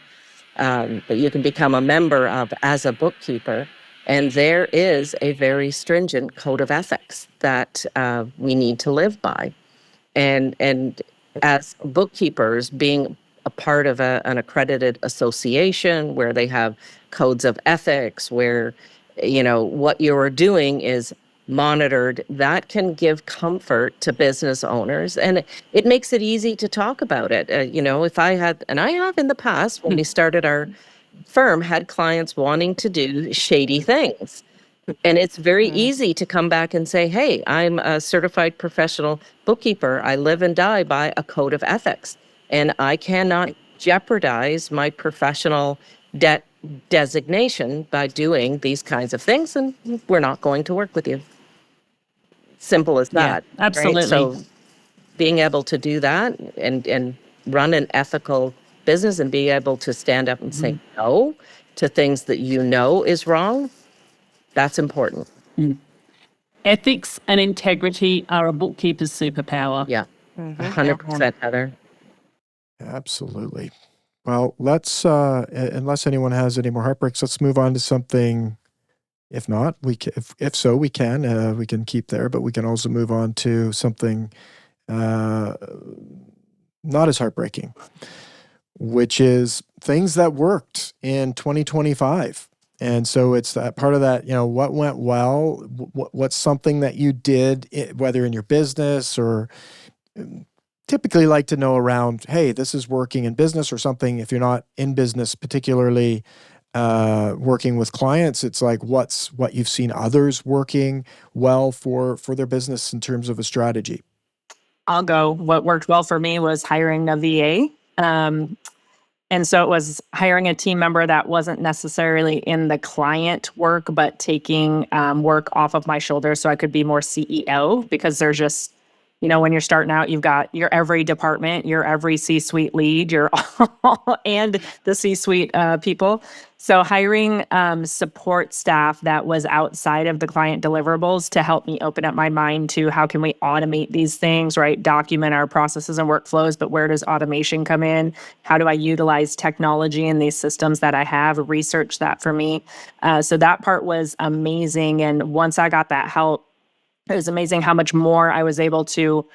Speaker 6: that you can become a member of as a bookkeeper. And there is a very stringent code of ethics that we need to live by. And as bookkeepers, being a part of an accredited association where they have codes of ethics, where what you're doing is monitored, that can give comfort to business owners, and it makes it easy to talk about it. If I had, and I have in the past, when we started our firm, had clients wanting to do shady things, and it's very easy to come back and say, hey, I'm a certified professional bookkeeper. I live and die by a code of ethics, and I cannot jeopardize my professional debt designation by doing these kinds of things, and we're not going to work with you. Simple as that.
Speaker 2: Yeah, absolutely.
Speaker 6: Right? So being able to do that and run an ethical business and be able to stand up and say no to things that is wrong, that's important.
Speaker 2: Ethics and integrity are a bookkeeper's superpower.
Speaker 6: Yeah, 100%, Heather.
Speaker 3: Absolutely. Well, let's, unless anyone has any more heartbreaks, let's move on to something. If not, if so, we can keep there, but we can also move on to something not as heartbreaking, which is things that worked in 2025. And so it's that part of that, what went well, what's something that you did, whether in your business or typically like to know around, hey, this is working in business, or something. If you're not in business, particularly working with clients, it's like, what you've seen others working well for their business in terms of a strategy.
Speaker 1: I'll go. What worked well for me was hiring a VA. And so it was hiring a team member that wasn't necessarily in the client work, but taking work off of my shoulders so I could be more CEO, because there's just, when you're starting out, you've got your every department, your every C-suite lead, your and the C-suite people. So hiring support staff that was outside of the client deliverables to help me open up my mind to how can we automate these things, right? Document our processes and workflows, but where does automation come in? How do I utilize technology in these systems that I have? Research that for me. So that part was amazing. And once I got that help, it was amazing how much more I was able to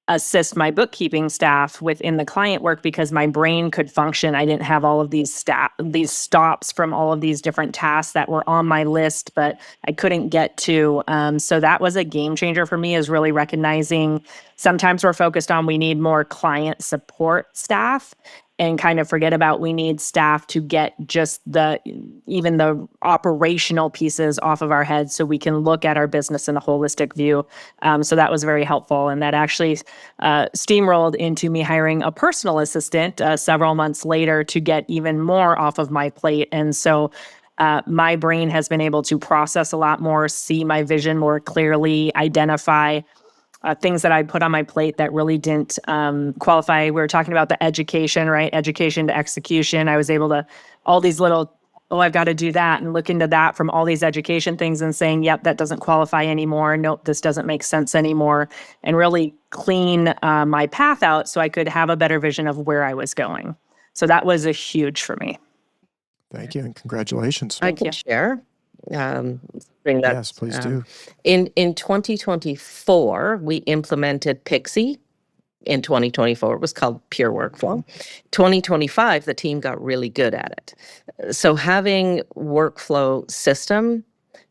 Speaker 1: assist my bookkeeping staff within the client work, because my brain could function. I didn't have all of these stops from all of these different tasks that were on my list, but I couldn't get to. So that was a game changer for me, is really recognizing sometimes we're focused on we need more client support staff and kind of forget about we need staff to get just even the operational pieces off of our heads so we can look at our business in a holistic view. So that was very helpful. And that actually steamrolled into me hiring a personal assistant several months later to get even more off of my plate. And so my brain has been able to process a lot more, see my vision more clearly, identify things that I put on my plate that really didn't qualify. We were talking about the education, right? Education to execution. I was able to, all these little, I've got to do that, and look into that from all these education things and saying, yep, that doesn't qualify anymore. Nope, this doesn't make sense anymore. And really clean my path out so I could have a better vision of where I was going. So that was a huge for me.
Speaker 3: Thank you, and congratulations.
Speaker 6: I can share. Bring that.
Speaker 3: Yes, please do.
Speaker 6: In 2024, we implemented Pixie. In 2024, it was called Pure Workflow. 2025, the team got really good at it. So having workflow system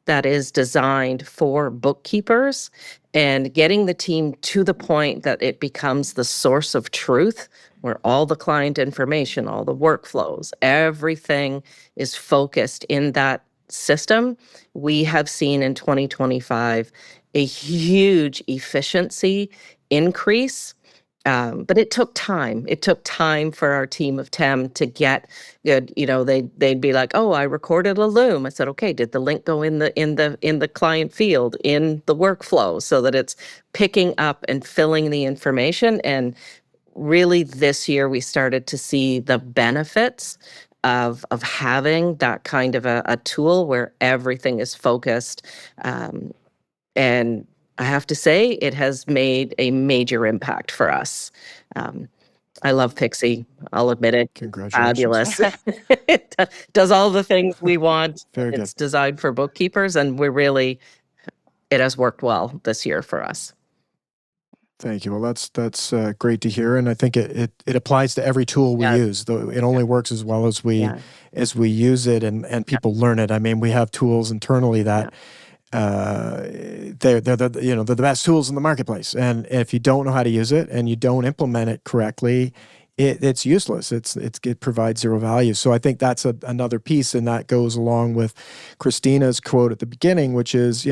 Speaker 6: that is designed for bookkeepers and getting the team to the point that it becomes the source of truth, where all the client information, all the workflows, everything is focused in that system, we have seen in 2025 a huge efficiency increase. But it took time. It took time for our team of 10 to get good. They'd be like, "Oh, I recorded a loom." I said, "Okay, did the link go in the client field in the workflow so that it's picking up and filling the information?" And really, this year we started to see the benefits of having that kind of a tool where everything is focused. And I have to say, it has made a major impact for us. I love Pixie. I'll admit it.
Speaker 3: Congratulations.
Speaker 6: Fabulous. It does all the things we want.
Speaker 3: Very good.
Speaker 6: It's designed for bookkeepers, and it has worked well this year for us.
Speaker 3: Thank you. Well, that's great to hear, and I think it applies to every tool we use. Though it only works as well as we use it, and people learn it. I mean, we have tools internally that they're the best tools in the marketplace, and if you don't know how to use it and you don't implement it correctly, it's useless. It provides zero value. So I think that's another piece, and that goes along with Christina's quote at the beginning, which is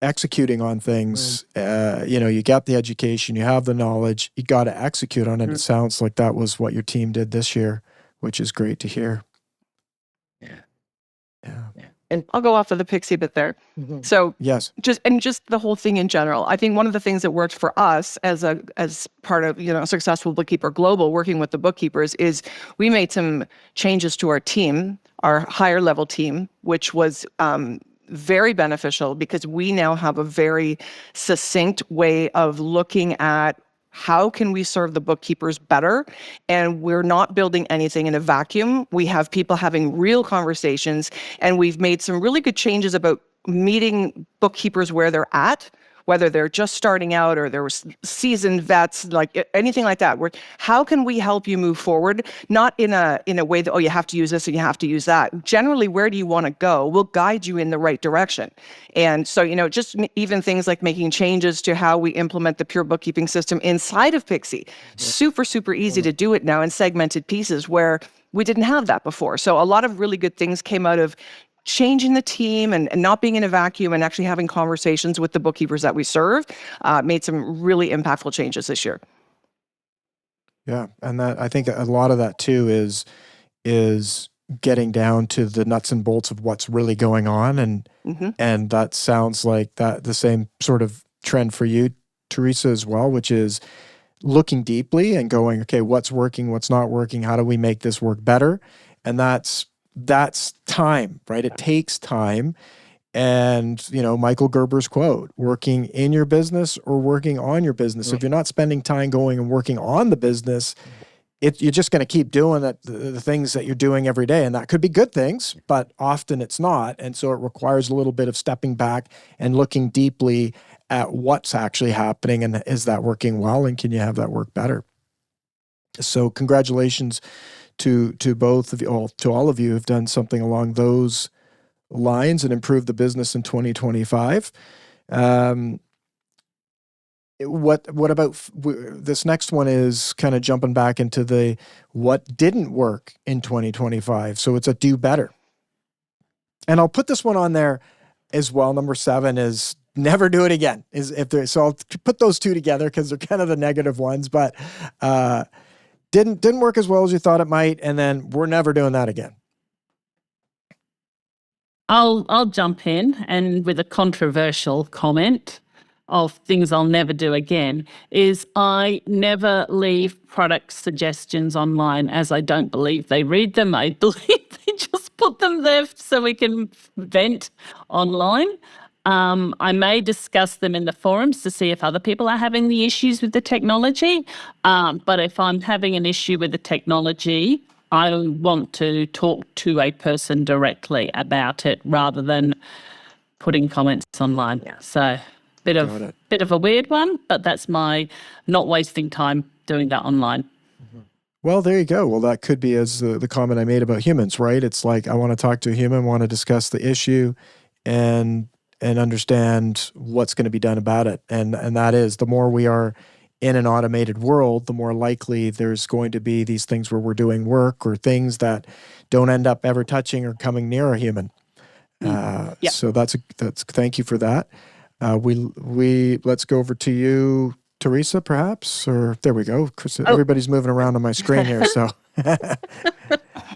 Speaker 3: executing on things. You got the education, you have the knowledge, you got to execute on it. It sounds like that was what your team did this year, which is great to hear. Yeah.
Speaker 5: And I'll go off of the Pixie bit there.
Speaker 6: Mm-hmm.
Speaker 5: So
Speaker 3: yes,
Speaker 5: just the whole thing in general. I think one of the things that worked for us as part of Successful Bookkeeper Global, working with the bookkeepers, is we made some changes to our team, our higher level team, which was very beneficial, because we now have a very succinct way of looking at how can we serve the bookkeepers better? And we're not building anything in a vacuum. We have people having real conversations, and we've made some really good changes about meeting bookkeepers where they're at, whether they're just starting out or they're seasoned vets, like anything like that. How can we help you move forward? Not in a way that, you have to use this and you have to use that. Generally, where do you want to go? We'll guide you in the right direction. And so, just even things like making changes to how we implement the pure bookkeeping system inside of Pixie. Super, super easy to do it now in segmented pieces where we didn't have that before. So a lot of really good things came out of changing the team and not being in a vacuum and actually having conversations with the bookkeepers that we serve made some really impactful changes this year.
Speaker 3: Yeah, and that I think a lot of that too is getting down to the nuts and bolts of what's really going on, and that sounds like that the same sort of trend for you, Teresa, as well, which is looking deeply and going, okay, what's working, what's not working, how do we make this work better? And that's time, right? It takes time. And, Michael Gerber's quote, working in your business or working on your business. If you're not spending time going and working on the business, you're just going to keep doing the things that you're doing every day. And that could be good things, but often it's not. And so it requires a little bit of stepping back and looking deeply at what's actually happening. And is that working well? And can you have that work better? So congratulations to both of you, to all of you who've done something along those lines and improved the business in 2025. What about this next one is kind of jumping back into what didn't work in 2025. So it's a do better. And I'll put this one on there as well. Number 7 is never do it again. So I'll put those two together because they're kind of the negative ones, but didn't work as well as you thought it might. And then we're never doing that again.
Speaker 2: I'll jump in, and with a controversial comment of things I'll never do again is I never leave product suggestions online, as I don't believe they read them. I believe they just put them there so we can vent online. I may discuss them in the forums to see if other people are having the issues with the technology. But if I'm having an issue with the technology, I want to talk to a person directly about it rather than putting comments online. Yeah. So bit of a weird one, but that's my not wasting time doing that online.
Speaker 3: Well, there you go. Well, that could be as the comment I made about humans, right? It's like I want to talk to a human, want to discuss the issue, and understand what's going to be done about it. And that is, the more we are in an automated world, the more likely there's going to be these things where we're doing work or things that don't end up ever touching or coming near a human. So that's thank you for that. Let's go over to you, Teresa, perhaps, or there we go. Everybody's moving around on my screen here. So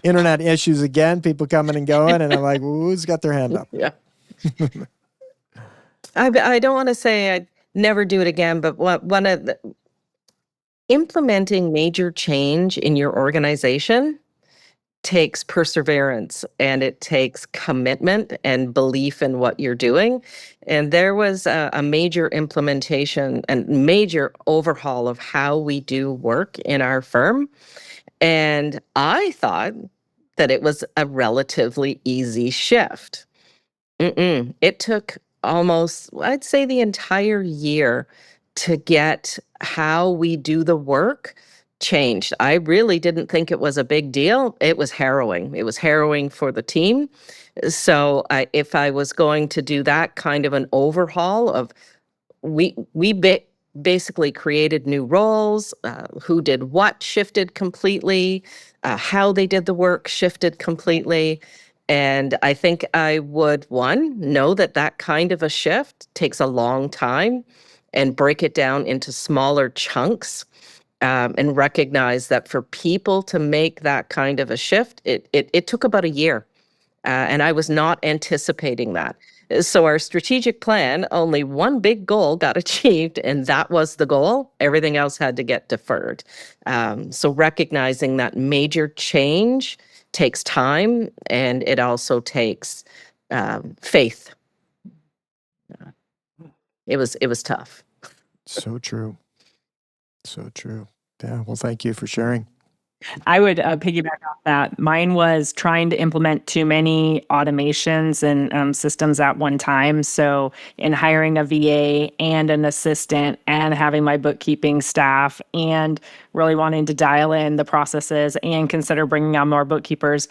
Speaker 3: internet issues again, people coming and going. And I'm like, who's got their hand up?
Speaker 6: Yeah. I don't want to say I'd never do it again, but implementing major change in your organization takes perseverance, and it takes commitment and belief in what you're doing. And there was a major implementation and major overhaul of how we do work in our firm. And I thought that it was a relatively easy shift. It took almost, I'd say, the entire year to get how we do the work changed. I really didn't think it was a big deal. It was harrowing. It was harrowing for the team. So if I was going to do that kind of an overhaul of, we basically created new roles, who did what shifted completely, how they did the work shifted completely. And I think I would, know that kind of a shift takes a long time, and break it down into smaller chunks, and recognize that for people to make that kind of a shift, it took about a year. And I was not anticipating that. So our strategic plan, only one big goal got achieved, and that was the goal. Everything else had to get deferred. So recognizing that major change takes time, and it also takes faith. It was tough.
Speaker 3: So true. So true. Yeah. Well, thank you for sharing.
Speaker 1: I would piggyback off that. Mine was trying to implement too many automations and systems at one time. So in hiring a VA and an assistant and having my bookkeeping staff and really wanting to dial in the processes and consider bringing on more bookkeepers,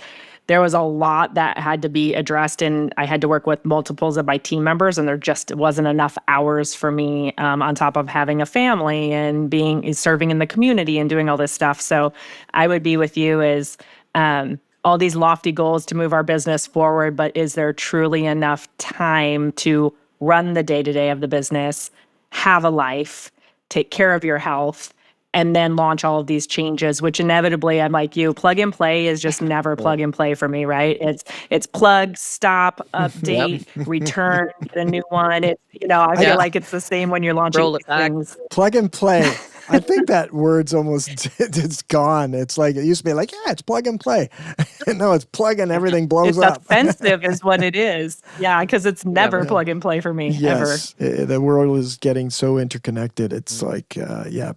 Speaker 1: there was a lot that had to be addressed, and I had to work with multiples of my team members, and there just wasn't enough hours for me on top of having a family and serving in the community and doing all this stuff. So I would be with you as all these lofty goals to move our business forward, but is there truly enough time to run the day-to-day of the business, have a life, take care of your health, and then launch all of these changes, which inevitably, I'm like you, plug and play is just never plug and play for me, right? It's plug, stop, update, return, get a new one. I feel
Speaker 6: Yeah.
Speaker 1: like it's the same when you're launching
Speaker 6: Roll it
Speaker 1: these
Speaker 6: back.
Speaker 1: things.
Speaker 3: Plug and play. I think that word's almost it's gone. It's like it used to be like, yeah, it's plug and play. No, it's plug and everything blows
Speaker 1: It's
Speaker 3: up.
Speaker 1: offensive is what it is. Yeah, because it's never plug and play for me, ever.
Speaker 3: Yes, the world is getting so interconnected. It's like,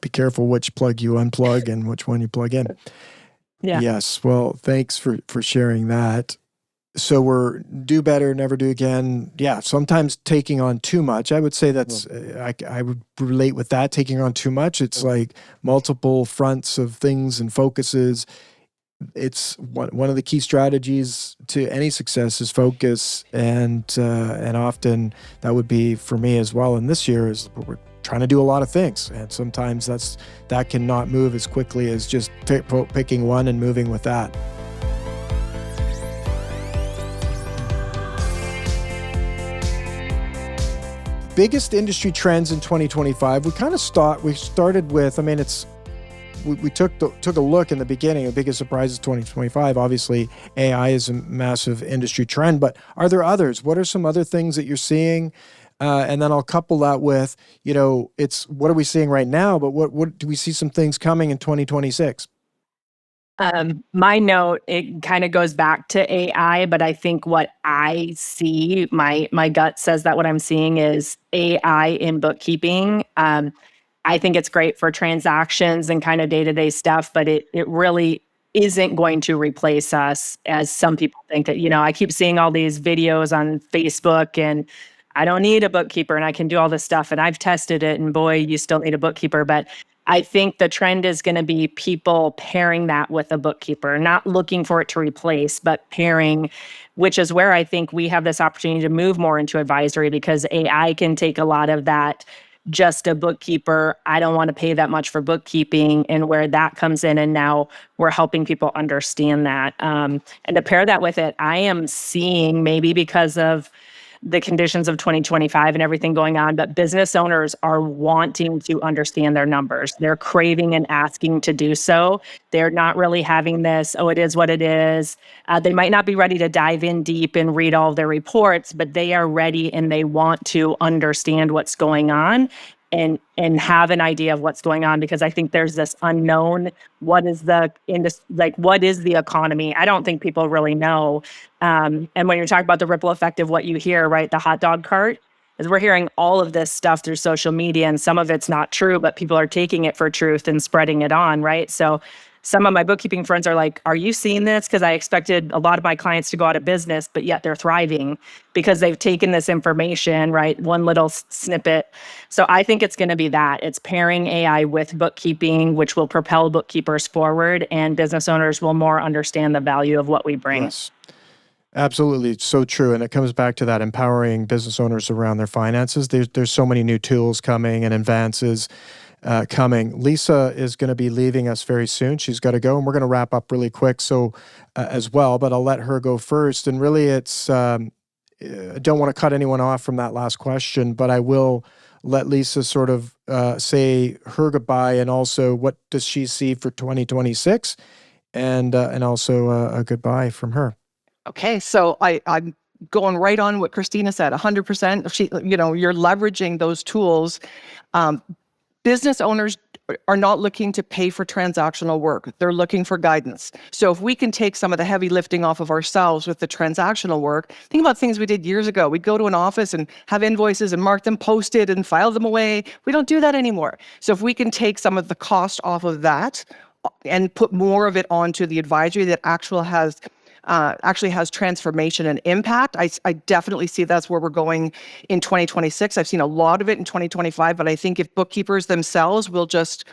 Speaker 3: be careful which plug you unplug and which one you plug in.
Speaker 1: Yeah.
Speaker 3: Yes. Well, thanks for sharing that. So we're do better, never do again. Yeah, sometimes taking on too much. I would say that's, I would relate with that, taking on too much. It's like multiple fronts of things and focuses. It's one of the key strategies to any success is focus, and often that would be for me as well. And this year is we're trying to do a lot of things, and sometimes that cannot move as quickly as just picking one and moving with that. Biggest industry trends in 2025. We started with. I mean, we took a look in the beginning. The biggest surprise is 2025. Obviously, AI is a massive industry trend, but are there others? What are some other things that you're seeing? And then I'll couple that with, it's what are we seeing right now, but what do we see some things coming in 2026?
Speaker 1: My note, it kind of goes back to AI, but I think what I see, my gut says that what I'm seeing is AI in bookkeeping. I think it's great for transactions and kind of day-to-day stuff, but it really isn't going to replace us, as some people think that, I keep seeing all these videos on Facebook and I don't need a bookkeeper and I can do all this stuff. And I've tested it and boy, you still need a bookkeeper. But I think the trend is going to be people pairing that with a bookkeeper, not looking for it to replace, but pairing, which is where I think we have this opportunity to move more into advisory, because AI can take a lot of that, just a bookkeeper, I don't want to pay that much for bookkeeping, and where that comes in. And now we're helping people understand that. And to pair that with it, I am seeing, maybe because of the conditions of 2025 and everything going on, but business owners are wanting to understand their numbers. They're craving and asking to do so. They're not really having this, it is what it is. They might not be ready to dive in deep and read all of their reports, but they are ready and they want to understand what's going on and have an idea of what's going on, because I think there's this unknown. What is the economy? I don't think people really know. And when you're talking about the ripple effect of what you hear, right, the hot dog cart, is we're hearing all of this stuff through social media, and some of it's not true, but people are taking it for truth and spreading it on, right? So some of my bookkeeping friends are like, are you seeing this? Because I expected a lot of my clients to go out of business, but yet they're thriving because they've taken this information, right? One little snippet. So I think it's going to be that. It's pairing AI with bookkeeping, which will propel bookkeepers forward, and business owners will more understand the value of what we bring.
Speaker 3: Yes. Absolutely. It's so true. And it comes back to that empowering business owners around their finances. There's so many new tools coming and advances coming. Lisa is going to be leaving us very soon. She's got to go, and we're going to wrap up really quick. So as well, but I'll let her go first. And really it's, I don't want to cut anyone off from that last question, but I will let Lisa sort of say her goodbye, and also what does she see for 2026, and also a goodbye from her.
Speaker 5: Okay, so I'm going right on what Christina said, 100%. You're leveraging those tools. Business owners are not looking to pay for transactional work. They're looking for guidance. So if we can take some of the heavy lifting off of ourselves with the transactional work, think about things we did years ago. We'd go to an office and have invoices and mark them, posted and file them away. We don't do that anymore. So if we can take some of the cost off of that and put more of it onto the advisory that actually has transformation and impact, I definitely see that's where we're going in 2026. I've seen a lot of it in 2025, but I think if bookkeepers themselves will just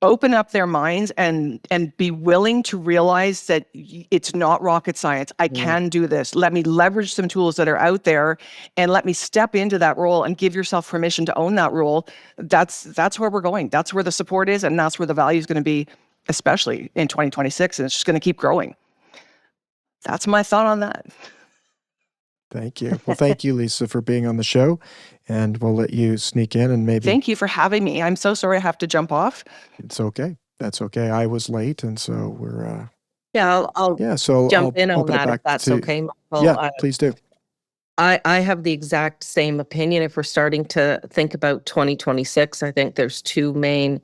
Speaker 5: open up their minds and be willing to realize that it's not rocket science. I can do this. Let me leverage some tools that are out there and let me step into that role and give yourself permission to own that role. That's where we're going. That's where the support is, and that's where the value is going to be, especially in 2026, and it's just going to keep growing. that's my thought on that.
Speaker 3: Thank you. Well, thank you, Lisa, for being on the show. And we'll let you sneak in and maybe.
Speaker 5: Thank you for having me. I'm so sorry I have to jump off.
Speaker 3: It's okay. That's okay. I was late. And so we're,
Speaker 6: Yeah, I'll
Speaker 3: so
Speaker 6: jump in on
Speaker 3: open it
Speaker 6: that if
Speaker 3: back
Speaker 6: that's
Speaker 3: to.
Speaker 6: okay, Michael.
Speaker 3: Yeah, please do.
Speaker 6: I have the exact same opinion. If we're starting to think about 2026, I think there's two main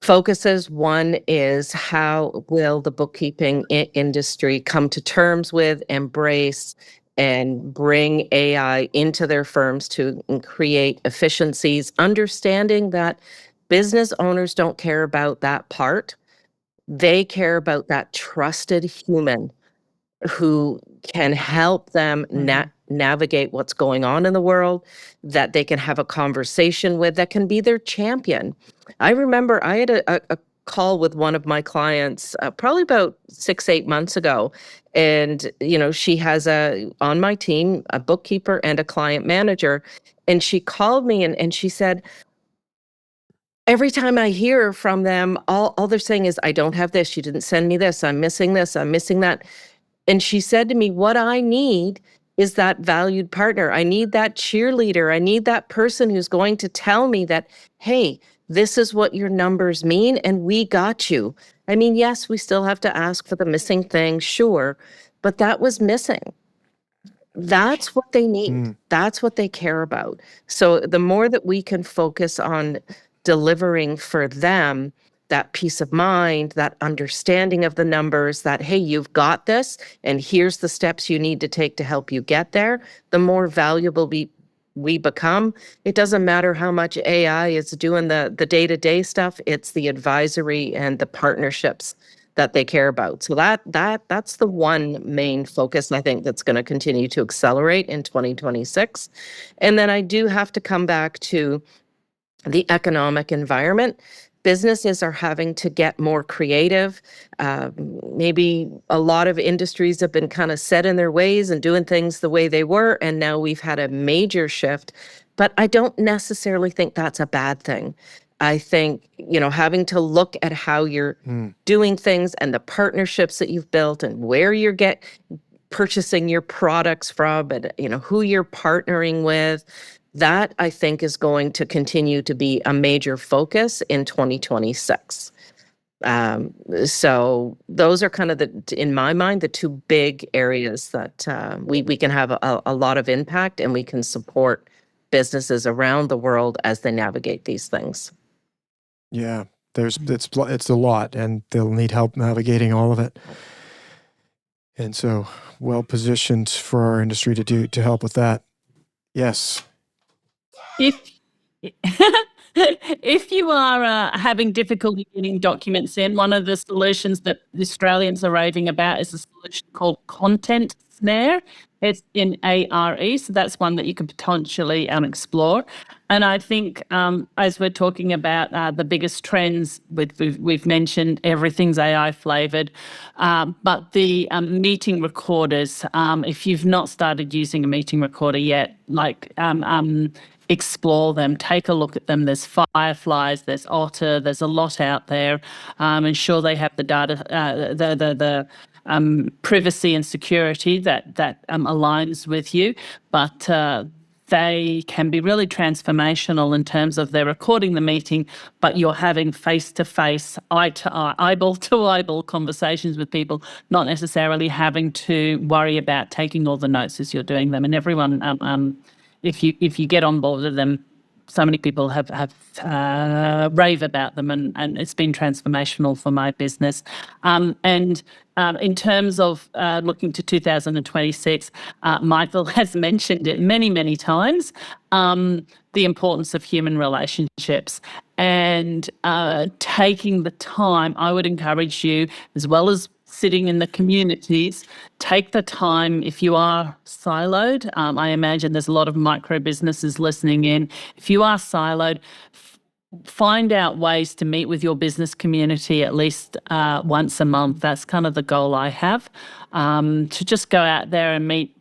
Speaker 6: focuses. One is how will the bookkeeping industry come to terms with, embrace, and bring AI into their firms to create efficiencies, understanding that business owners don't care about that part. They care about that trusted human who can help them navigate what's going on in the world, that they can have a conversation with, that can be their champion. I remember I had a call with one of my clients probably about 6-8 months ago, and she has on my team a bookkeeper and a client manager, and she called me and she said, every time I hear from them, all they're saying is, I don't have this, you didn't send me this, I'm missing this, I'm missing that. And she said to me, what I need is that valued partner. I need that cheerleader. I need that person who's going to tell me that, hey, this is what your numbers mean, and we got you. I mean, yes, we still have to ask for the missing thing, sure, but that was missing. That's what they need. That's what they care about. So the more that we can focus on delivering for them, that peace of mind, that understanding of the numbers, that, hey, you've got this, and here's the steps you need to take to help you get there, the more valuable we become. It doesn't matter how much AI is doing the day-to-day stuff, it's the advisory and the partnerships that they care about. So that's the one main focus I think that's going to continue to accelerate in 2026. And then I do have to come back to the economic environment. Businesses are having to get more creative. Maybe a lot of industries have been kind of set in their ways and doing things the way they were, and now we've had a major shift. But I don't necessarily think that's a bad thing. I think, having to look at how you're doing things and the partnerships that you've built and where you're purchasing your products from, and who you're partnering with, that I think is going to continue to be a major focus in 2026. So those are kind of in my mind, the two big areas that we can have a lot of impact, and we can support businesses around the world as they navigate these things.
Speaker 3: Yeah, it's a lot, and they'll need help navigating all of it. And so, well positioned for our industry to help with that. Yes.
Speaker 2: If you are having difficulty getting documents in, one of the solutions that the Australians are raving about is a solution called Content Snare. It's in ARE, so that's one that you could potentially explore. And I think as we're talking about the biggest trends, we've mentioned everything's AI flavored, but the meeting recorders, if you've not started using a meeting recorder yet, explore them, take a look at them. There's Fireflies, there's Otter, there's a lot out there. Ensure they have the data, the privacy and security that aligns with you, but they can be really transformational in terms of they're recording the meeting, but you're having face-to-face, eye-to-eye, eyeball-to-eyeball conversations with people, not necessarily having to worry about taking all the notes as you're doing them. And everyone, if you get on board with them, so many people have rave about them, and it's been transformational for my business. In terms of looking to 2026, Michael has mentioned it many, many times, the importance of human relationships and taking the time. I would encourage you, as well as sitting in the communities, take the time. If you are siloed, I imagine there's a lot of micro businesses listening in. If you are siloed, find out ways to meet with your business community at least once a month. That's kind of the goal I have, to just go out there and meet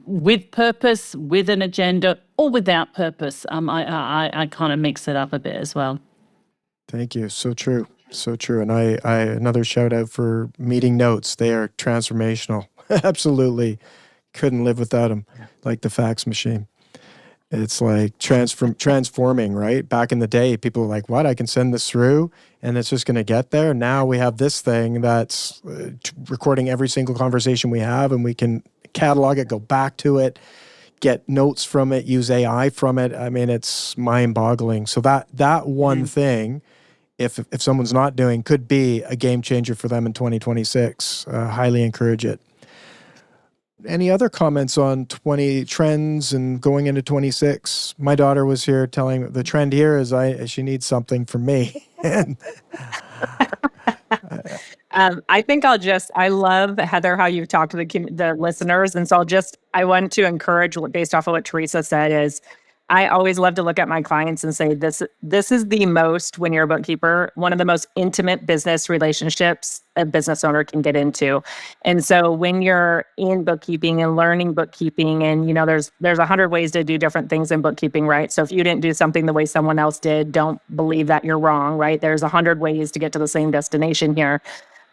Speaker 2: with purpose, with an agenda, or without purpose. I kind of mix it up a bit as well.
Speaker 3: Thank you. So true. So true. And I another shout out for meeting notes. They are transformational. Absolutely. Couldn't live without them. Like the fax machine. It's like transforming, right? Back in the day, people were like, what? I can send this through and it's just going to get there. Now we have this thing that's recording every single conversation we have, and we can catalog it, go back to it, get notes from it, use AI from it. I mean, it's mind-boggling. So that one thing, if someone's not doing, could be a game changer for them in 2026. Highly encourage it. Any other comments on 20 trends and going into 26? My daughter was here telling me the trend here is she needs something from me. And
Speaker 1: I think I love, Heather, how you've talked to the listeners. And so I want to encourage, based off of what Teresa said, is I always love to look at my clients and say, this is the most, when you're a bookkeeper, one of the most intimate business relationships a business owner can get into. And so when you're in bookkeeping and learning bookkeeping, and there's 100 ways to do different things in bookkeeping, right? So if you didn't do something the way someone else did, don't believe that you're wrong, right? There's 100 ways to get to the same destination here.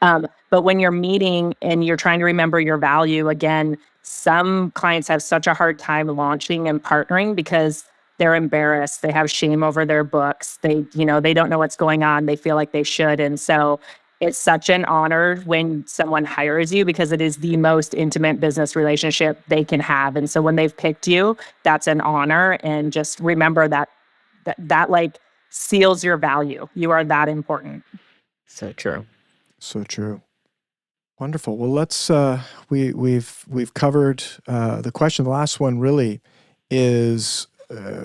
Speaker 1: But when you're meeting and you're trying to remember your value, again, some clients have such a hard time launching and partnering because they're embarrassed. They have shame over their books. They don't know what's going on. They feel like they should. And so it's such an honor when someone hires you, because it is the most intimate business relationship they can have. And so when they've picked you, that's an honor. And just remember that like seals your value. You are that important.
Speaker 6: So true.
Speaker 3: so true. Wonderful. Well, let's we've covered the question. The last one really is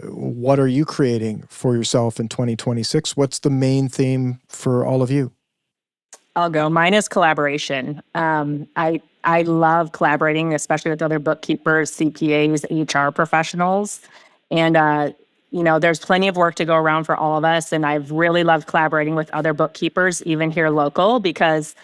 Speaker 3: what are you creating for yourself in 2026? What's the main theme for all of you?
Speaker 1: I'll go. Mine is collaboration. I love collaborating, especially with other bookkeepers, CPAs, HR professionals. And there's plenty of work to go around for all of us. And I've really loved collaborating with other bookkeepers, even here local, because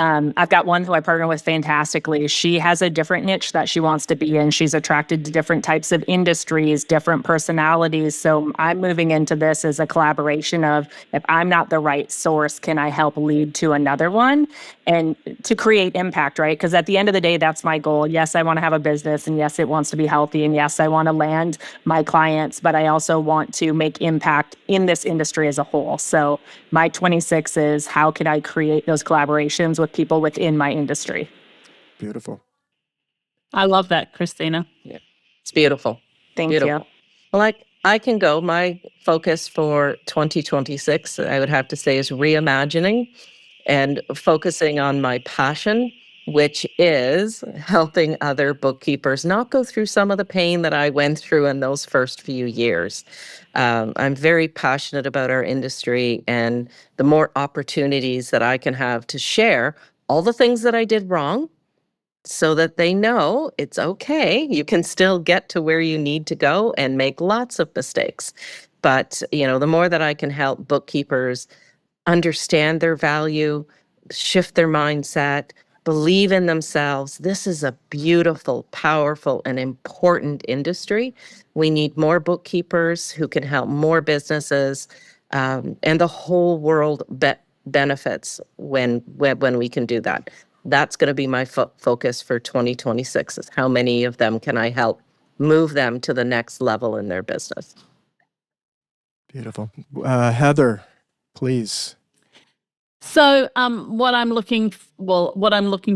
Speaker 1: I've got one who I partner with fantastically. She has a different niche that she wants to be in. She's attracted to different types of industries, different personalities. So I'm moving into this as a collaboration of, if I'm not the right source, can I help lead to another one and to create impact, right? Because at the end of the day, that's my goal. Yes, I want to have a business, and yes, it wants to be healthy, and yes, I want to land my clients, but I also want to make impact in this industry as a whole. So my 26 is, how can I create those collaborations with people within my industry?
Speaker 3: Beautiful.
Speaker 2: I love that, Christina.
Speaker 6: Yeah, it's beautiful.
Speaker 1: Thank
Speaker 6: Beautiful.
Speaker 1: you.
Speaker 6: Well, I can go. My focus for 2026, I would have to say, is reimagining and focusing on my passion, which is helping other bookkeepers not go through some of the pain that I went through in those first few years. I'm very passionate about our industry, and the more opportunities that I can have to share all the things that I did wrong, so that they know it's okay. You can still get to where you need to go and make lots of mistakes. But, the more that I can help bookkeepers understand their value, shift their mindset, believe in themselves. This is a beautiful, powerful, and important industry. We need more bookkeepers who can help more businesses, and the whole world benefits when we can do that. That's going to be my focus for 2026, is how many of them can I help move them to the next level in their business.
Speaker 3: Beautiful. Heather, please.
Speaker 2: So, what I'm looking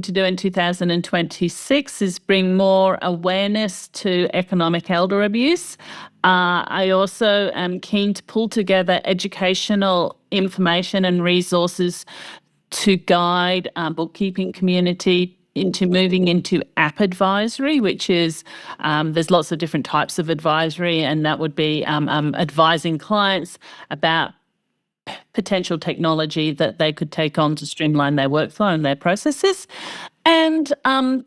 Speaker 2: to do in 2026 is bring more awareness to economic elder abuse. I also am keen to pull together educational information and resources to guide bookkeeping community into moving into app advisory, which is there's lots of different types of advisory, and that would be advising clients about potential technology that they could take on to streamline their workflow and their processes. And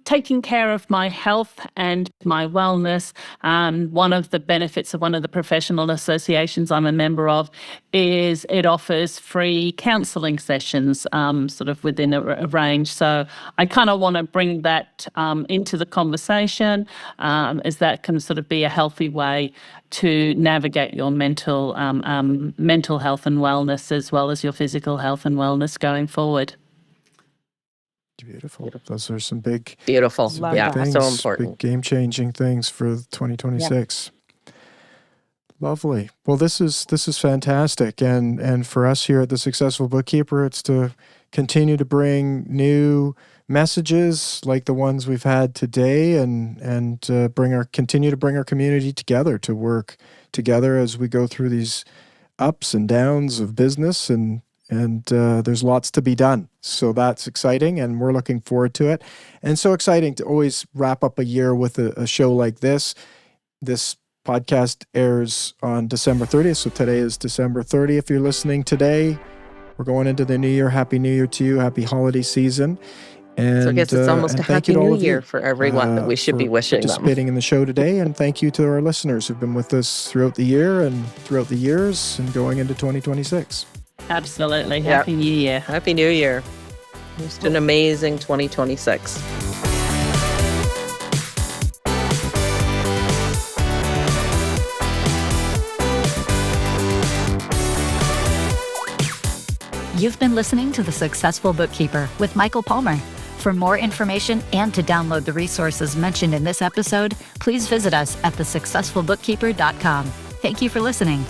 Speaker 2: taking care of my health and my wellness. One of the benefits of one of the professional associations I'm a member of is it offers free counselling sessions sort of within a range. So I kind of want to bring that into the conversation, as that can sort of be a healthy way to navigate your mental health and wellness, as well as your physical health and wellness going forward.
Speaker 3: Beautiful. Those are some big,
Speaker 6: Beautiful.
Speaker 1: Love
Speaker 6: Yeah,
Speaker 1: that.
Speaker 6: so important.
Speaker 3: big game-changing things for 2026. Lovely. Well, this is fantastic, and for us here at the Successful Bookkeeper, it's to continue to bring new messages like the ones we've had today, and continue to bring our community together, to work together as we go through these ups and downs of business, and there's lots to be done. So that's exciting, and we're looking forward to it. And so exciting to always wrap up a year with a show like this. This podcast airs on December 30th. So today is December 30th. If you're listening today, we're going into the new year. Happy New Year to you. Happy holiday season. And
Speaker 6: So I guess it's almost a
Speaker 3: thank you
Speaker 6: happy
Speaker 3: to all
Speaker 6: new
Speaker 3: of you,
Speaker 6: year for everyone that we should be
Speaker 3: for
Speaker 6: wishing them.
Speaker 3: participating in the show today. And thank you to our listeners who've been with us throughout the year and throughout the years and going into 2026.
Speaker 2: Absolutely.
Speaker 6: Yep.
Speaker 2: Happy New Year.
Speaker 6: Happy New Year. Just an amazing 2026.
Speaker 4: You've been listening to The Successful Bookkeeper with Michael Palmer. For more information and to download the resources mentioned in this episode, please visit us at thesuccessfulbookkeeper.com. Thank you for listening.